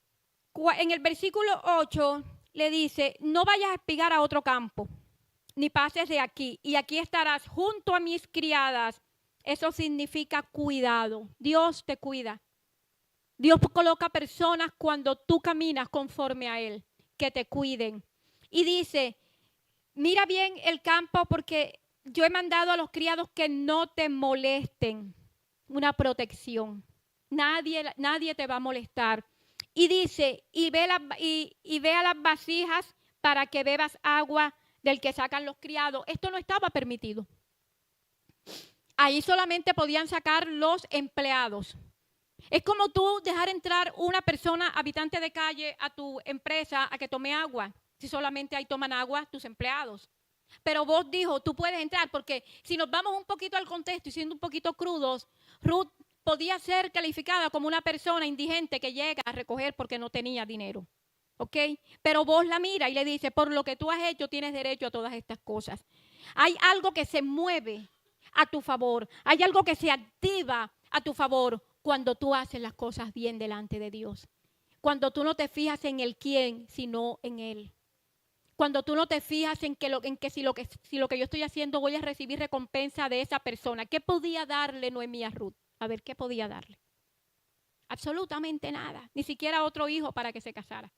en el versículo 8, le dice, no vayas a espigar a otro campo, ni pases de aquí, y aquí estarás junto a mis criadas. Eso significa cuidado. Dios te cuida. Dios coloca personas cuando tú caminas conforme a Él, que te cuiden. Y dice, mira bien el campo porque yo he mandado a los criados que no te molesten. Una protección. Nadie te va a molestar. Y dice, y ve a las vasijas para que bebas agua del que sacan los criados. Esto no estaba permitido. Ahí solamente podían sacar los empleados. Es como tú dejar entrar una persona habitante de calle a tu empresa a que tome agua. Si solamente ahí toman agua tus empleados. Pero vos dijo, tú puedes entrar, porque si nos vamos un poquito al contexto y siendo un poquito crudos, Ruth podía ser calificada como una persona indigente que llega a recoger porque no tenía dinero. ¿Ok? Pero vos la mira y le dice, por lo que tú has hecho tienes derecho a todas estas cosas. Hay algo que se mueve a tu favor, hay algo que se activa a tu favor cuando tú haces las cosas bien delante de Dios. Cuando tú no te fijas en el quién, sino en Él. Cuando tú no te fijas en que si lo que yo estoy haciendo voy a recibir recompensa de esa persona. ¿Qué podía darle Noemí a Ruth? A ver, ¿qué podía darle? Absolutamente nada. Ni siquiera otro hijo para que se casara.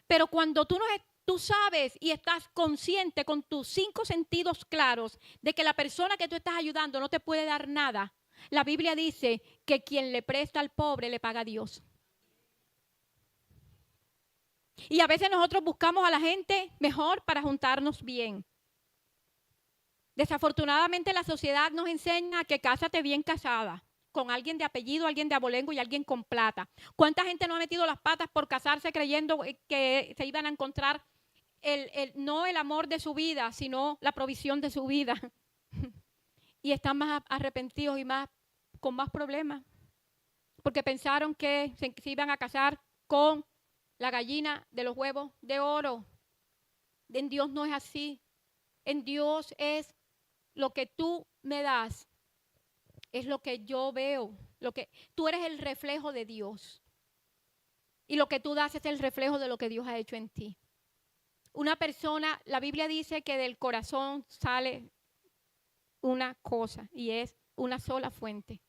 Pero cuando tú sabes y estás consciente con tus 5 sentidos claros de que la persona que tú estás ayudando no te puede dar nada, la Biblia dice que quien le presta al pobre le paga a Dios. Y a veces nosotros buscamos a la gente mejor para juntarnos bien. Desafortunadamente la sociedad nos enseña que cásate bien casada, con alguien de apellido, alguien de abolengo y alguien con plata. ¿Cuánta gente no ha metido las patas por casarse creyendo que se iban a encontrar no el amor de su vida, sino la provisión de su vida? Y están más arrepentidos y con más problemas, porque pensaron que se iban a casar con la gallina de los huevos de oro. En Dios no es así. En Dios es lo que tú me das, es lo que yo veo. Tú eres el reflejo de Dios. Y lo que tú das es el reflejo de lo que Dios ha hecho en ti. Una persona, la Biblia dice que del corazón sale una cosa y es una sola fuente.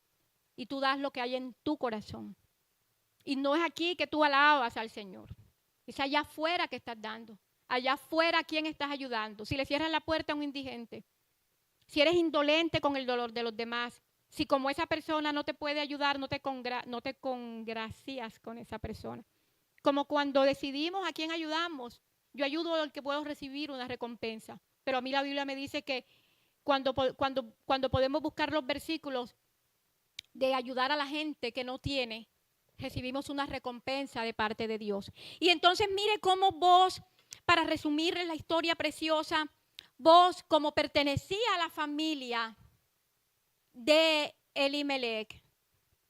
Y tú das lo que hay en tu corazón. Y no es aquí que tú alabas al Señor. Es allá afuera que estás dando. Allá afuera, ¿a quién estás ayudando? Si le cierras la puerta a un indigente. Si eres indolente con el dolor de los demás. Si como esa persona no te puede ayudar, no te congracias con esa persona. Como cuando decidimos a quién ayudamos. Yo ayudo al que puedo recibir una recompensa. Pero a mí la Biblia me dice que cuando podemos buscar los versículos de ayudar a la gente que no tiene, recibimos una recompensa de parte de Dios. Y entonces mire cómo vos, para resumirle la historia preciosa, vos como pertenecía a la familia de Elimelech,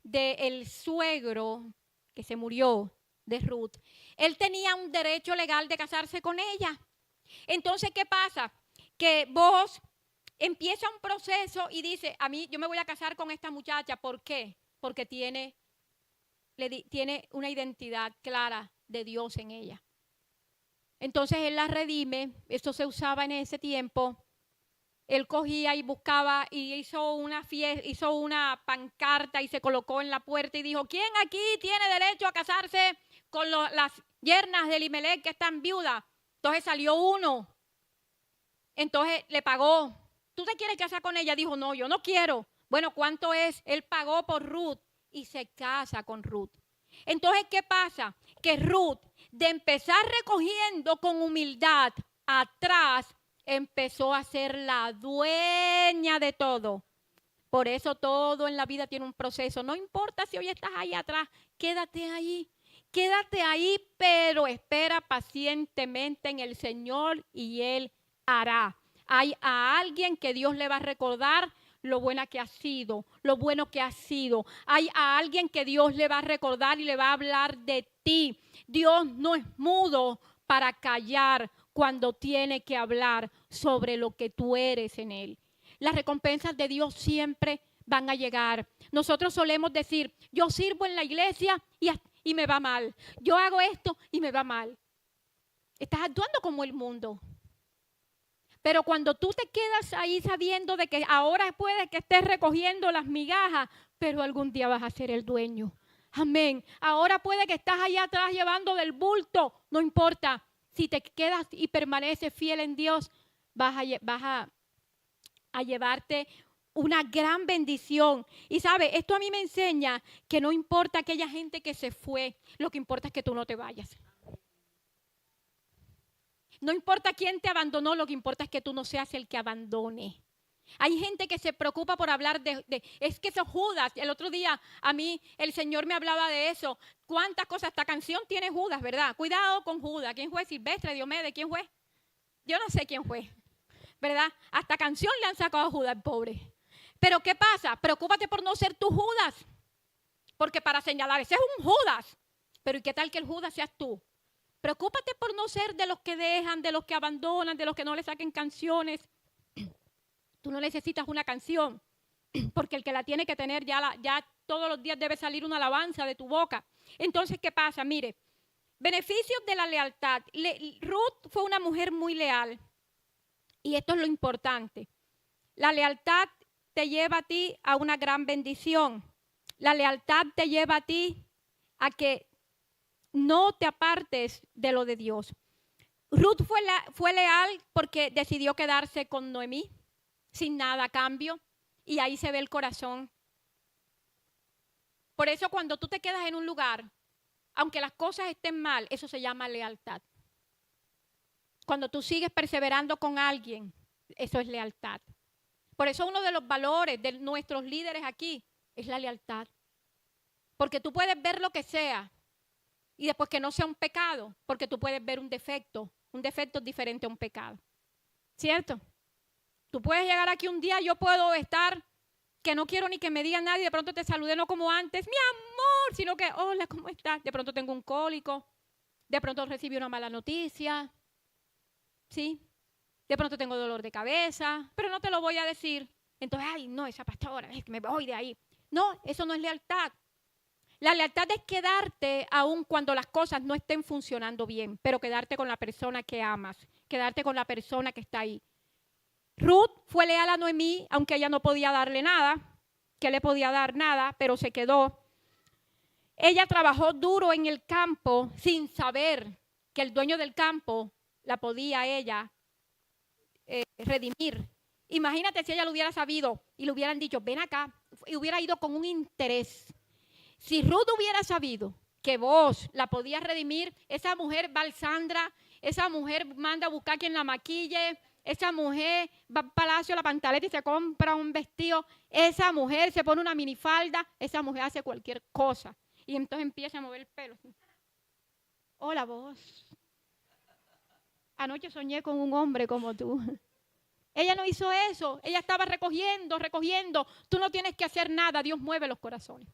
del suegro que se murió de Ruth, él tenía un derecho legal de casarse con ella. Entonces, ¿qué pasa? Que vos empieza un proceso y dice, yo me voy a casar con esta muchacha. ¿Por qué? Porque tiene una identidad clara de Dios en ella. Entonces él la redime. Esto se usaba en ese tiempo. Él cogía y buscaba y hizo una pancarta y se colocó en la puerta y dijo, ¿quién aquí tiene derecho a casarse con las yernas de Elimelech que están viudas? Entonces salió uno. Entonces le pagó. ¿Tú te quieres casar con ella? Dijo, no, yo no quiero. Bueno, ¿cuánto es? Él pagó por Ruth y se casa con Ruth. Entonces, ¿qué pasa? Que Ruth, de empezar recogiendo con humildad, atrás empezó a ser la dueña de todo. Por eso todo en la vida tiene un proceso. No importa si hoy estás ahí atrás, quédate ahí. Quédate ahí, pero espera pacientemente en el Señor y Él hará. Hay a alguien que Dios le va a recordar lo buena que ha sido, lo bueno que ha sido. Hay a alguien que Dios le va a recordar y le va a hablar de ti. Dios no es mudo para callar cuando tiene que hablar sobre lo que tú eres en Él. Las recompensas de Dios siempre van a llegar. Nosotros solemos decir, yo sirvo en la iglesia y me va mal. Yo hago esto y me va mal. Estás actuando como el mundo. Pero cuando tú te quedas ahí sabiendo de que ahora puede que estés recogiendo las migajas, pero algún día vas a ser el dueño. Amén. Ahora puede que estás allá atrás llevando del bulto. No importa. Si te quedas y permaneces fiel en Dios, vas a llevarte una gran bendición. Y sabe, esto a mí me enseña que no importa aquella gente que se fue, lo que importa es que tú no te vayas. No importa quién te abandonó, lo que importa es que tú no seas el que abandone. Hay gente que se preocupa por hablar es que eso Judas. El otro día a mí el Señor me hablaba de eso. ¿Cuántas cosas? Esta canción tiene Judas, ¿verdad? Cuidado con Judas. ¿Quién fue? Silvestre, Diomedes, ¿quién fue? Yo no sé quién fue, ¿verdad? Hasta canción le han sacado a Judas, el pobre. Pero ¿qué pasa? Preocúpate por no ser tu Judas. Porque para señalar, ese es un Judas. Pero ¿y qué tal que el Judas seas tú? Preocúpate por no ser de los que dejan, de los que abandonan, de los que no le saquen canciones. Tú no necesitas una canción, porque el que la tiene que tener ya todos los días debe salir una alabanza de tu boca. Entonces, ¿qué pasa? Mire, beneficios de la lealtad. Ruth fue una mujer muy leal. Y esto es lo importante. La lealtad te lleva a ti a una gran bendición. La lealtad te lleva a ti a que no te apartes de lo de Dios. Ruth fue leal porque decidió quedarse con Noemí sin nada a cambio. Y ahí se ve el corazón. Por eso cuando tú te quedas en un lugar, aunque las cosas estén mal, eso se llama lealtad. Cuando tú sigues perseverando con alguien, eso es lealtad. Por eso uno de los valores de nuestros líderes aquí es la lealtad. Porque tú puedes ver lo que sea y después que no sea un pecado, porque tú puedes ver un defecto. Un defecto es diferente a un pecado. ¿Cierto? Tú puedes llegar aquí un día, yo puedo estar que no quiero ni que me diga nadie, de pronto te saludé no como antes, mi amor, sino que, hola, ¿cómo estás? De pronto tengo un cólico, de pronto recibí una mala noticia, ¿sí? De pronto tengo dolor de cabeza, pero no te lo voy a decir. Entonces, ay, no, esa pastora, es que me voy de ahí. No, eso no es lealtad. La lealtad es quedarte aun cuando las cosas no estén funcionando bien, pero quedarte con la persona que amas, quedarte con la persona que está ahí. Ruth fue leal a Noemí, aunque ella no podía darle nada, que le podía dar nada, pero se quedó. Ella trabajó duro en el campo sin saber que el dueño del campo la podía ella redimir. Imagínate si ella lo hubiera sabido y le hubieran dicho, ven acá, y hubiera ido con un interés. Si Ruth hubiera sabido que vos la podías redimir, esa mujer va al Sandra, esa mujer manda a buscar quien la maquille, esa mujer va al Palacio La Pantaleta y se compra un vestido, esa mujer se pone una minifalda, esa mujer hace cualquier cosa. Y entonces empieza a mover el pelo. Hola vos. Anoche soñé con un hombre como tú. Ella no hizo eso, ella estaba recogiendo. Tú no tienes que hacer nada, Dios mueve los corazones.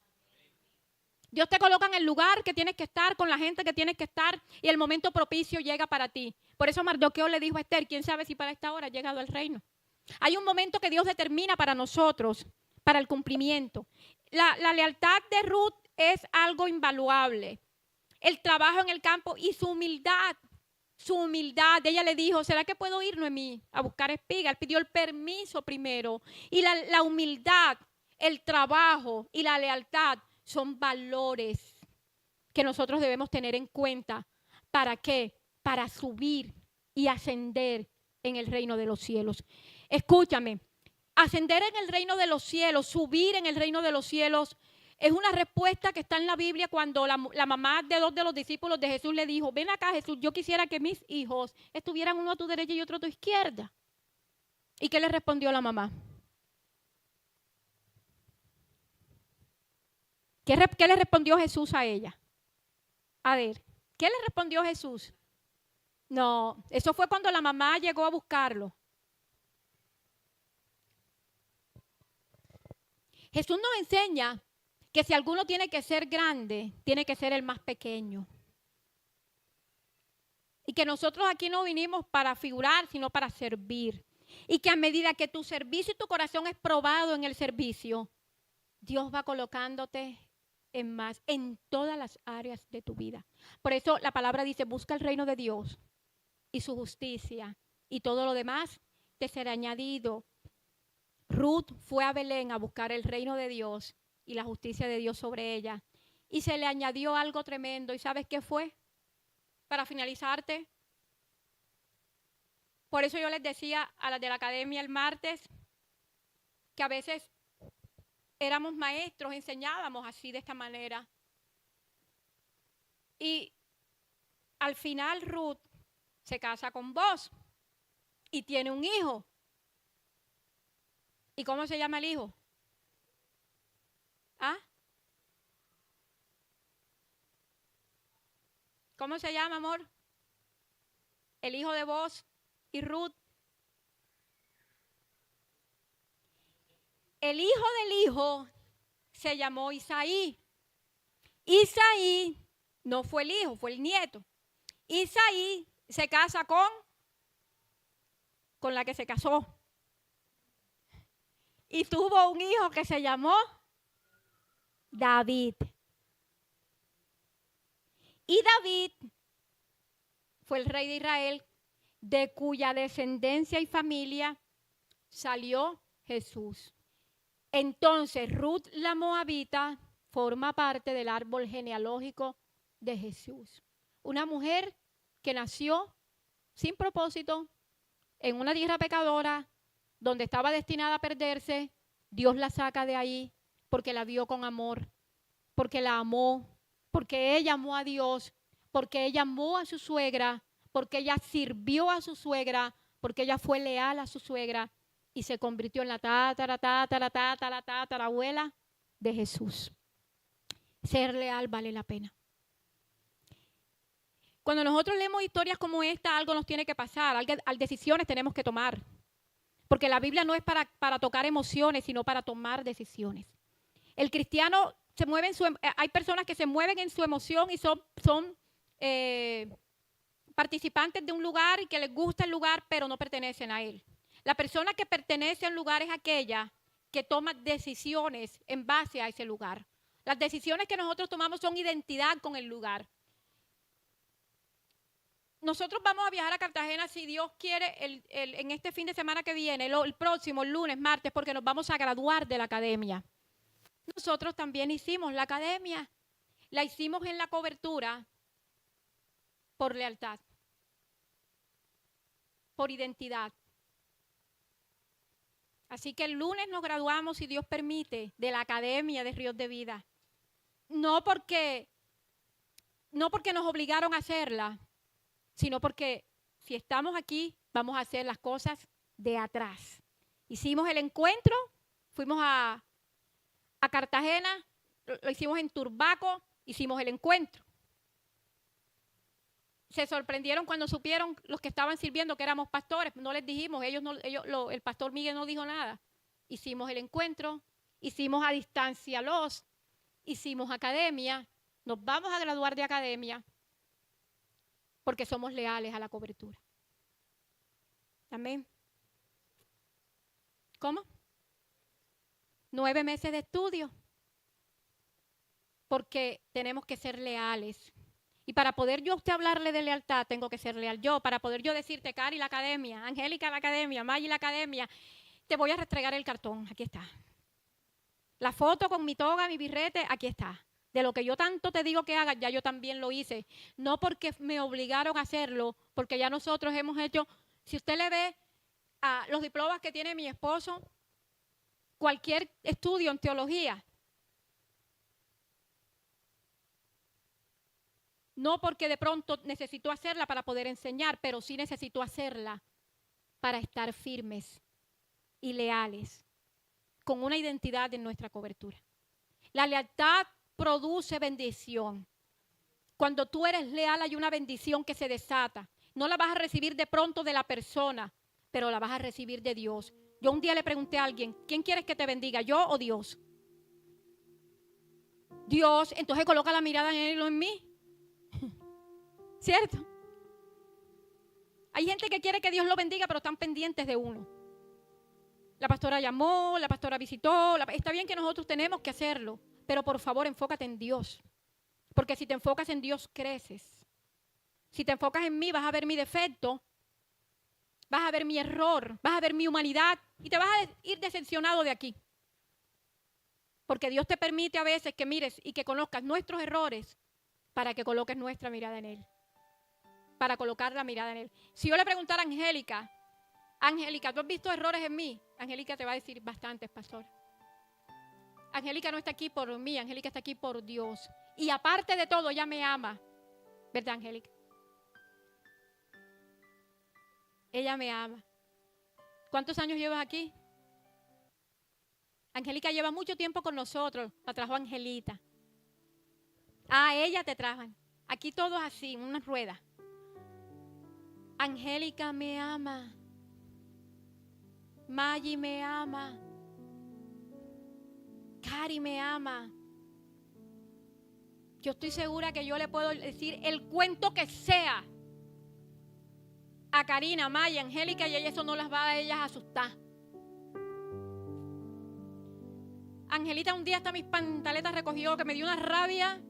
Dios te coloca en el lugar que tienes que estar, con la gente que tienes que estar, y el momento propicio llega para ti. Por eso Mardoqueo le dijo a Esther, quién sabe si para esta hora ha llegado el reino. Hay un momento que Dios determina para nosotros, para el cumplimiento. La lealtad de Ruth es algo invaluable. El trabajo en el campo y su humildad. Su humildad, ella le dijo, ¿será que puedo ir, Noemí, a buscar espigas? Él pidió el permiso primero. Y la humildad, el trabajo y la lealtad son valores que nosotros debemos tener en cuenta. ¿Para qué? Para subir y ascender en el reino de los cielos. Escúchame, ascender en el reino de los cielos, subir en el reino de los cielos, es una respuesta que está en la Biblia cuando la mamá de dos de los discípulos de Jesús le dijo, ven acá Jesús, yo quisiera que mis hijos estuvieran uno a tu derecha y otro a tu izquierda. ¿Y qué le respondió la mamá? ¿Qué le respondió Jesús a ella? A ver, ¿qué le respondió Jesús? No, eso fue cuando la mamá llegó a buscarlo. Jesús nos enseña que si alguno tiene que ser grande, tiene que ser el más pequeño. Y que nosotros aquí no vinimos para figurar, sino para servir. Y que a medida que tu servicio y tu corazón es probado en el servicio, Dios va colocándote en todas las áreas de tu vida. Por eso la palabra dice, busca el reino de Dios y su justicia, y todo lo demás te será añadido. Ruth fue a Belén a buscar el reino de Dios y la justicia de Dios sobre ella. Y se le añadió algo tremendo. ¿Y sabes qué fue? Para finalizarte. Por eso yo les decía a las de la academia el martes que a veces éramos maestros, enseñábamos así de esta manera. Y al final Ruth se casa con vos y tiene un hijo. ¿Y cómo se llama el hijo? ¿Ah? ¿Cómo se llama, amor? El hijo de vos. y Ruth. El hijo del hijo se llamó Isaí. Isaí no fue el hijo, fue el nieto. Isaí se casa con la que se casó. Y tuvo un hijo que se llamó David. Y David fue el rey de Israel, de cuya descendencia y familia salió Jesús. Entonces Ruth la Moabita forma parte del árbol genealógico de Jesús. Una mujer que nació sin propósito en una tierra pecadora donde estaba destinada a perderse. Dios la saca de ahí porque la vio con amor, porque la amó, porque ella amó a Dios, porque ella amó a su suegra, porque ella sirvió a su suegra, porque ella fue leal a su suegra y se convirtió en la tatarabuela de Jesús. Ser leal vale la pena. Cuando nosotros leemos historias como esta, algo nos tiene que pasar, decisiones tenemos que tomar. Porque la Biblia no es para tocar emociones, sino para tomar decisiones. El cristiano se mueve hay personas que se mueven en su emoción y son participantes de un lugar y que les gusta el lugar, pero no pertenecen a él. La persona que pertenece al lugar es aquella que toma decisiones en base a ese lugar. Las decisiones que nosotros tomamos son identidad con el lugar. Nosotros vamos a viajar a Cartagena, si Dios quiere, en este fin de semana que viene, el próximo, el lunes, martes, porque nos vamos a graduar de la academia. Nosotros también hicimos la academia. La hicimos en la cobertura por lealtad, por identidad. Así que el lunes nos graduamos, si Dios permite, de la Academia de Ríos de Vida. No porque nos obligaron a hacerla, sino porque si estamos aquí, vamos a hacer las cosas de atrás. Hicimos el encuentro, fuimos a Cartagena, lo hicimos en Turbaco, hicimos el encuentro. Se sorprendieron cuando supieron los que estaban sirviendo que éramos pastores, no les dijimos, el pastor Miguel no dijo nada. Hicimos el encuentro, hicimos a distancia hicimos academia, nos vamos a graduar de academia porque somos leales a la cobertura. Amén. ¿Cómo? 9 meses de estudio, porque tenemos que ser leales. Y para poder yo a usted hablarle de lealtad, tengo que ser leal yo. Para poder yo decirte, Cari, la academia, Angélica, la academia, Maggie, la academia, te voy a restregar el cartón, aquí está. La foto con mi toga, mi birrete, aquí está. De lo que yo tanto te digo que hagas, ya yo también lo hice. No porque me obligaron a hacerlo, porque ya nosotros hemos hecho, si usted le ve a los diplomas que tiene mi esposo, cualquier estudio en teología, no porque de pronto necesitó hacerla para poder enseñar, pero sí necesitó hacerla para estar firmes y leales, con una identidad en nuestra cobertura. La lealtad produce bendición. Cuando tú eres leal hay una bendición que se desata. No la vas a recibir de pronto de la persona, pero la vas a recibir de Dios. Yo un día le pregunté a alguien, ¿quién quieres que te bendiga, yo o Dios? Dios, entonces coloca la mirada en él y no en mí. ¿Cierto? Hay gente que quiere que Dios lo bendiga, pero están pendientes de uno. La pastora llamó, la pastora visitó, está bien que nosotros tenemos que hacerlo, pero por favor enfócate en Dios. Porque si te enfocas en Dios, creces. Si te enfocas en mí, vas a ver mi defecto, vas a ver mi error, vas a ver mi humanidad y te vas a ir decepcionado de aquí. Porque Dios te permite a veces que mires y que conozcas nuestros errores para que coloques nuestra mirada en Él. Para colocar la mirada en Él. Si yo le preguntara a Angélica, ¿tú has visto errores en mí? Angélica te va a decir bastantes, pastor. Angélica no está aquí por mí, Angélica está aquí por Dios. Y aparte de todo, ella me ama. ¿Verdad, Angélica? Ella me ama. ¿Cuántos años llevas aquí? Angélica lleva mucho tiempo con nosotros. La trajo Angelita. Ella te trajo. Aquí todos así, una rueda. Angélica me ama. Maggie me ama. Cari me ama. Yo estoy segura que yo le puedo decir el cuento que sea a Karina, Maya, Angélica, y eso no las va a ellas asustar. Angelita un día hasta mis pantaletas recogió, que me dio una rabia,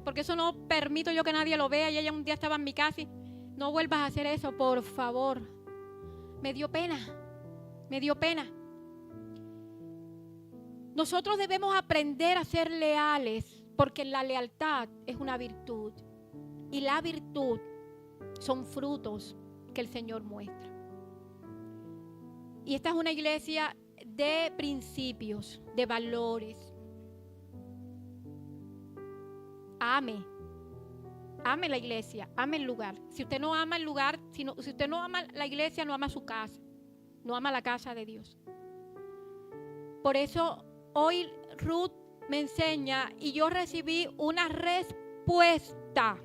porque eso no permito yo que nadie lo vea, y ella un día estaba en mi casa y no vuelvas a hacer eso, por favor. Me dio pena. Nosotros debemos aprender a ser leales, porque la lealtad es una virtud, y la virtud son frutos que el Señor muestra. Y esta es una iglesia de principios, de valores. Ame la iglesia, ame el lugar. Si usted no ama el lugar, si usted no ama la iglesia, no ama su casa, no ama la casa de Dios. Por eso hoy Ruth me enseña y yo recibí una respuesta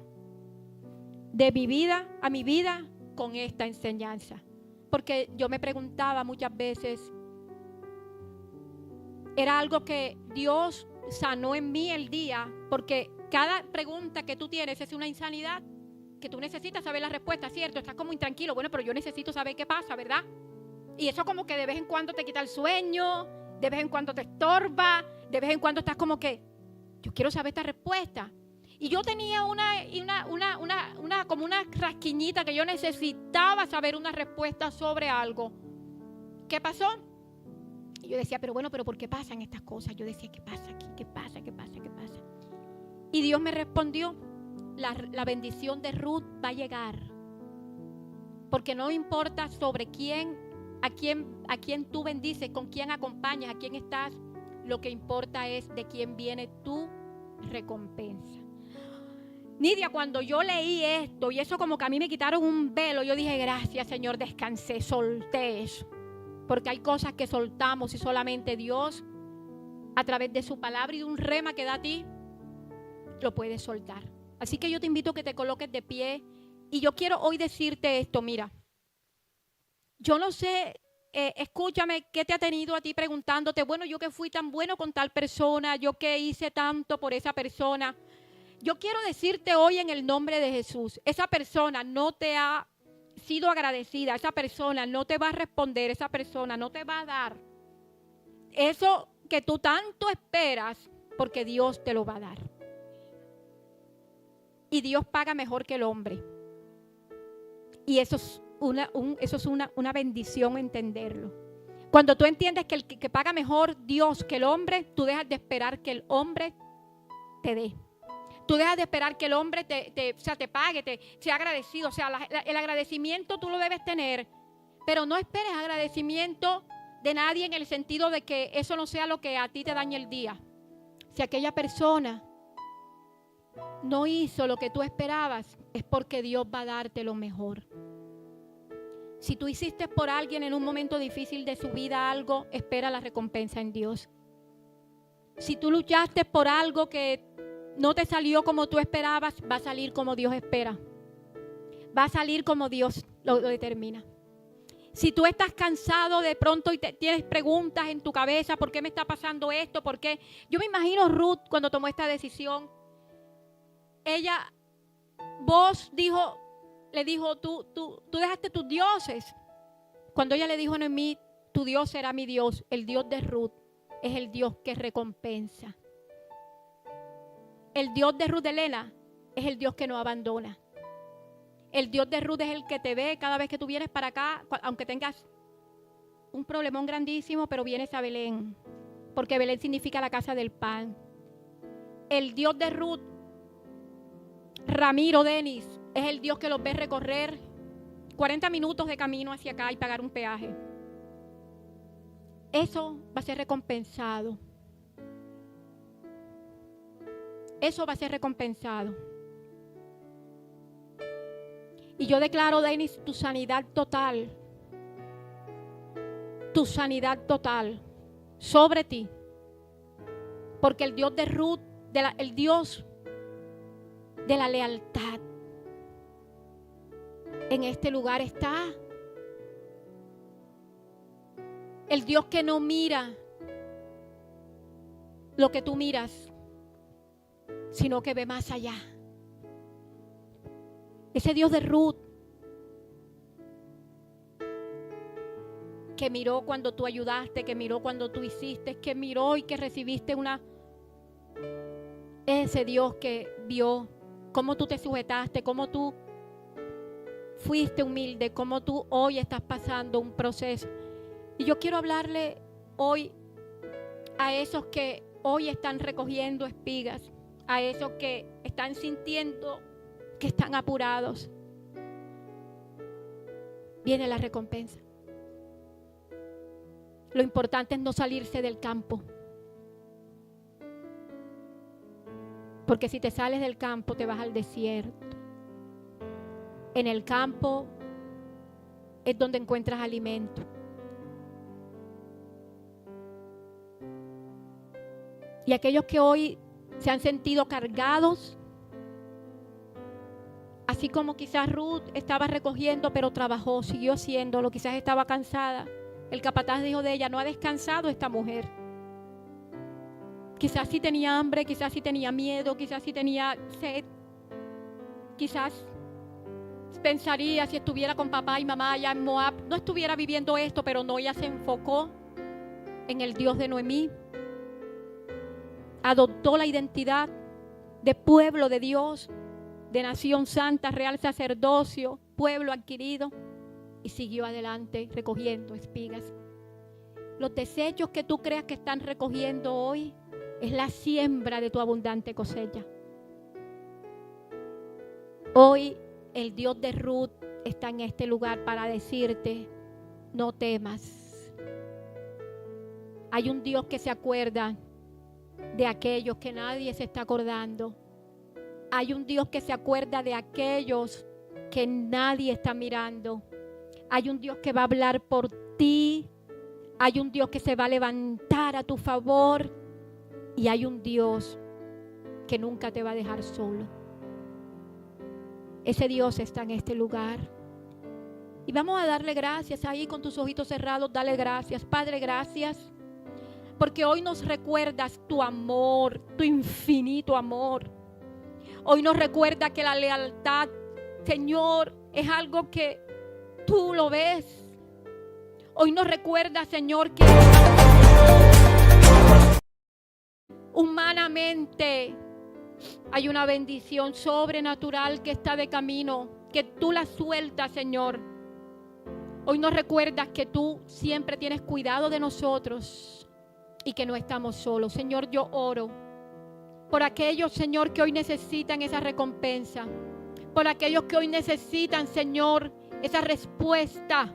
de mi vida a mi vida con esta enseñanza. Porque yo me preguntaba muchas veces, era algo que Dios sanó en mí el día, porque cada pregunta que tú tienes es una insanidad, que tú necesitas saber la respuesta, ¿cierto? Estás como intranquilo, bueno, pero yo necesito saber qué pasa, ¿verdad? Y eso como que de vez en cuando te quita el sueño, de vez en cuando te estorba, de vez en cuando estás como que, yo quiero saber esta respuesta. Y yo tenía como una rasquiñita que yo necesitaba saber una respuesta sobre algo. ¿Qué pasó? Y yo decía, pero ¿por qué pasan estas cosas? Yo decía, ¿qué pasa aquí? ¿Qué pasa? Y Dios me respondió, la bendición de Ruth va a llegar. Porque no importa sobre a quién tú bendices, con quién acompañas, a quién estás. Lo que importa es de quién viene tu recompensa. Nidia, cuando yo leí esto y eso como que a mí me quitaron un velo, yo dije, gracias Señor, descansé, solté eso. Porque hay cosas que soltamos y solamente Dios, a través de su palabra y de un rema que da a ti, lo puedes soltar. Así que yo te invito a que te coloques de pie y yo quiero hoy decirte esto, mira. Yo no sé, escúchame, ¿qué te ha tenido a ti preguntándote? Bueno, yo que fui tan bueno con tal persona, yo que hice tanto por esa persona. Yo quiero decirte hoy en el nombre de Jesús, esa persona no te ha sido agradecida, esa persona no te va a responder, esa persona no te va a dar eso que tú tanto esperas, porque Dios te lo va a dar. Y Dios paga mejor que el hombre. Y eso es una bendición entenderlo. Cuando tú entiendes que el que paga mejor Dios que el hombre, tú dejas de esperar que el hombre te dé. Tú dejas de esperar que el hombre te pague, sea agradecido. O sea, el agradecimiento tú lo debes tener, pero no esperes agradecimiento de nadie en el sentido de que eso no sea lo que a ti te dañe el día. Si aquella persona no hizo lo que tú esperabas, es porque Dios va a darte lo mejor. Si tú hiciste por alguien en un momento difícil de su vida algo, espera la recompensa en Dios. Si tú luchaste por algo que no te salió como tú esperabas, va a salir como Dios espera. Va a salir como Dios lo determina. Si tú estás cansado de pronto y tienes preguntas en tu cabeza, ¿por qué me está pasando esto? ¿Por qué? Yo me imagino Ruth cuando tomó esta decisión. Le dijo, tú dejaste tus dioses. Cuando ella le dijo, Noemí, tu Dios será mi Dios, el Dios de Ruth es el Dios que recompensa. El Dios de Ruth Elena es el Dios que no abandona. El Dios de Ruth es el que te ve cada vez que tú vienes para acá, aunque tengas un problemón grandísimo, pero vienes a Belén, porque Belén significa la casa del pan. El Dios de Ruth, Ramiro, Denis, es el Dios que los ve recorrer 40 minutos de camino hacia acá y pagar un peaje. Eso va a ser recompensado. Eso va a ser recompensado. Y yo declaro, Denis, tu sanidad total sobre ti. Porque el Dios de Ruth, el Dios de la lealtad, en este lugar está. El Dios que no mira lo que tú miras, sino que ve más allá. Ese Dios de Ruth, que miró cuando tú ayudaste, que miró cuando tú hiciste, que miró y que recibiste una... Ese Dios que vio cómo tú te sujetaste, cómo tú fuiste humilde, cómo tú hoy estás pasando un proceso. Y yo quiero hablarle hoy a esos que hoy están recogiendo espigas, a esos que están sintiendo que están apurados. Viene la recompensa. Lo importante es no salirse del campo. Porque si te sales del campo, te vas al desierto. En el campo es donde encuentras alimento. Y aquellos que hoy se han sentido cargados, así como quizás Ruth estaba recogiendo, pero trabajó, siguió haciéndolo, quizás estaba cansada. El capataz dijo de ella: no ha descansado esta mujer. Quizás sí tenía hambre, quizás sí tenía miedo, quizás sí tenía sed. Quizás pensaría, si estuviera con papá y mamá allá en Moab, no estuviera viviendo esto, pero no, ella se enfocó en el Dios de Noemí. Adoptó la identidad de pueblo de Dios, de nación santa, real sacerdocio, pueblo adquirido, y siguió adelante recogiendo espigas. Los desechos que tú creas que están recogiendo hoy es la siembra de tu abundante cosecha. Hoy el Dios de Ruth está en este lugar para decirte: no temas. Hay un Dios que se acuerda de aquellos que nadie se está acordando. Hay un Dios que se acuerda de aquellos que nadie está mirando. Hay un Dios que va a hablar por ti. Hay un Dios que se va a levantar a tu favor. Y hay un Dios que nunca te va a dejar solo. Ese Dios está en este lugar. Y vamos a darle gracias ahí con tus ojitos cerrados. Dale gracias. Padre, gracias. Porque hoy nos recuerdas tu amor, tu infinito amor. Hoy nos recuerda que la lealtad, Señor, es algo que tú lo ves. Hoy nos recuerda, Señor, que humanamente hay una bendición sobrenatural que está de camino, que tú la sueltas, Señor. Hoy nos recuerdas que tú siempre tienes cuidado de nosotros y que no estamos solos. Señor, yo oro por aquellos, Señor, que hoy necesitan esa recompensa, por aquellos que hoy necesitan, Señor, esa respuesta.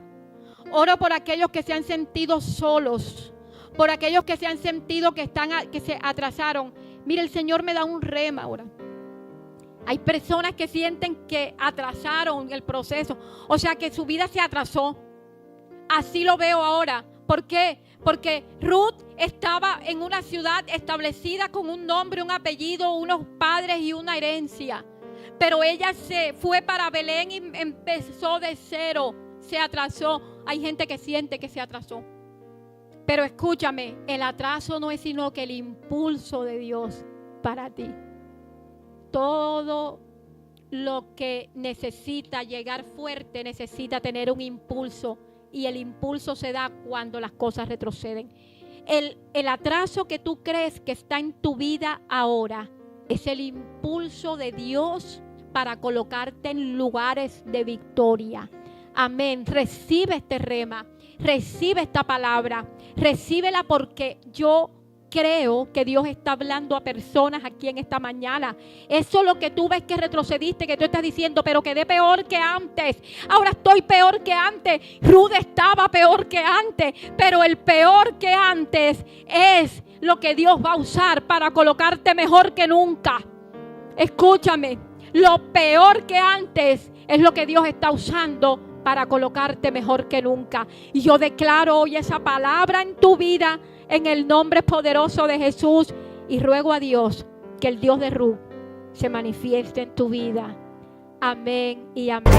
Oro por aquellos que se han sentido solos, por aquellos que se han sentido que se atrasaron. Mire, el Señor me da un rema ahora. Hay personas que sienten que atrasaron el proceso, o sea que su vida se atrasó. Así lo veo ahora. ¿Por qué? Porque Ruth estaba en una ciudad establecida con un nombre, un apellido, unos padres y una herencia. Pero ella se fue para Belén y empezó de cero. Se atrasó. Hay gente que siente que se atrasó. Pero escúchame, el atraso no es sino que el impulso de Dios para ti. Todo lo que necesita llegar fuerte necesita tener un impulso. Y el impulso se da cuando las cosas retroceden. El atraso que tú crees que está en tu vida ahora es el impulso de Dios para colocarte en lugares de victoria. Amén. Recibe este rema. Recibe esta palabra. Recíbela porque yo creo que Dios está hablando a personas aquí en esta mañana. Eso es lo que tú ves que retrocediste, que tú estás diciendo, pero quedé peor que antes. Ahora estoy peor que antes. Ruth estaba peor que antes, pero el peor que antes es lo que Dios va a usar para colocarte mejor que nunca. Escúchame, lo peor que antes es lo que Dios está usando para colocarte mejor que nunca. Y yo declaro hoy esa palabra en tu vida, en el nombre poderoso de Jesús, y ruego a Dios que el Dios de Ruth se manifieste en tu vida. Amén y amén.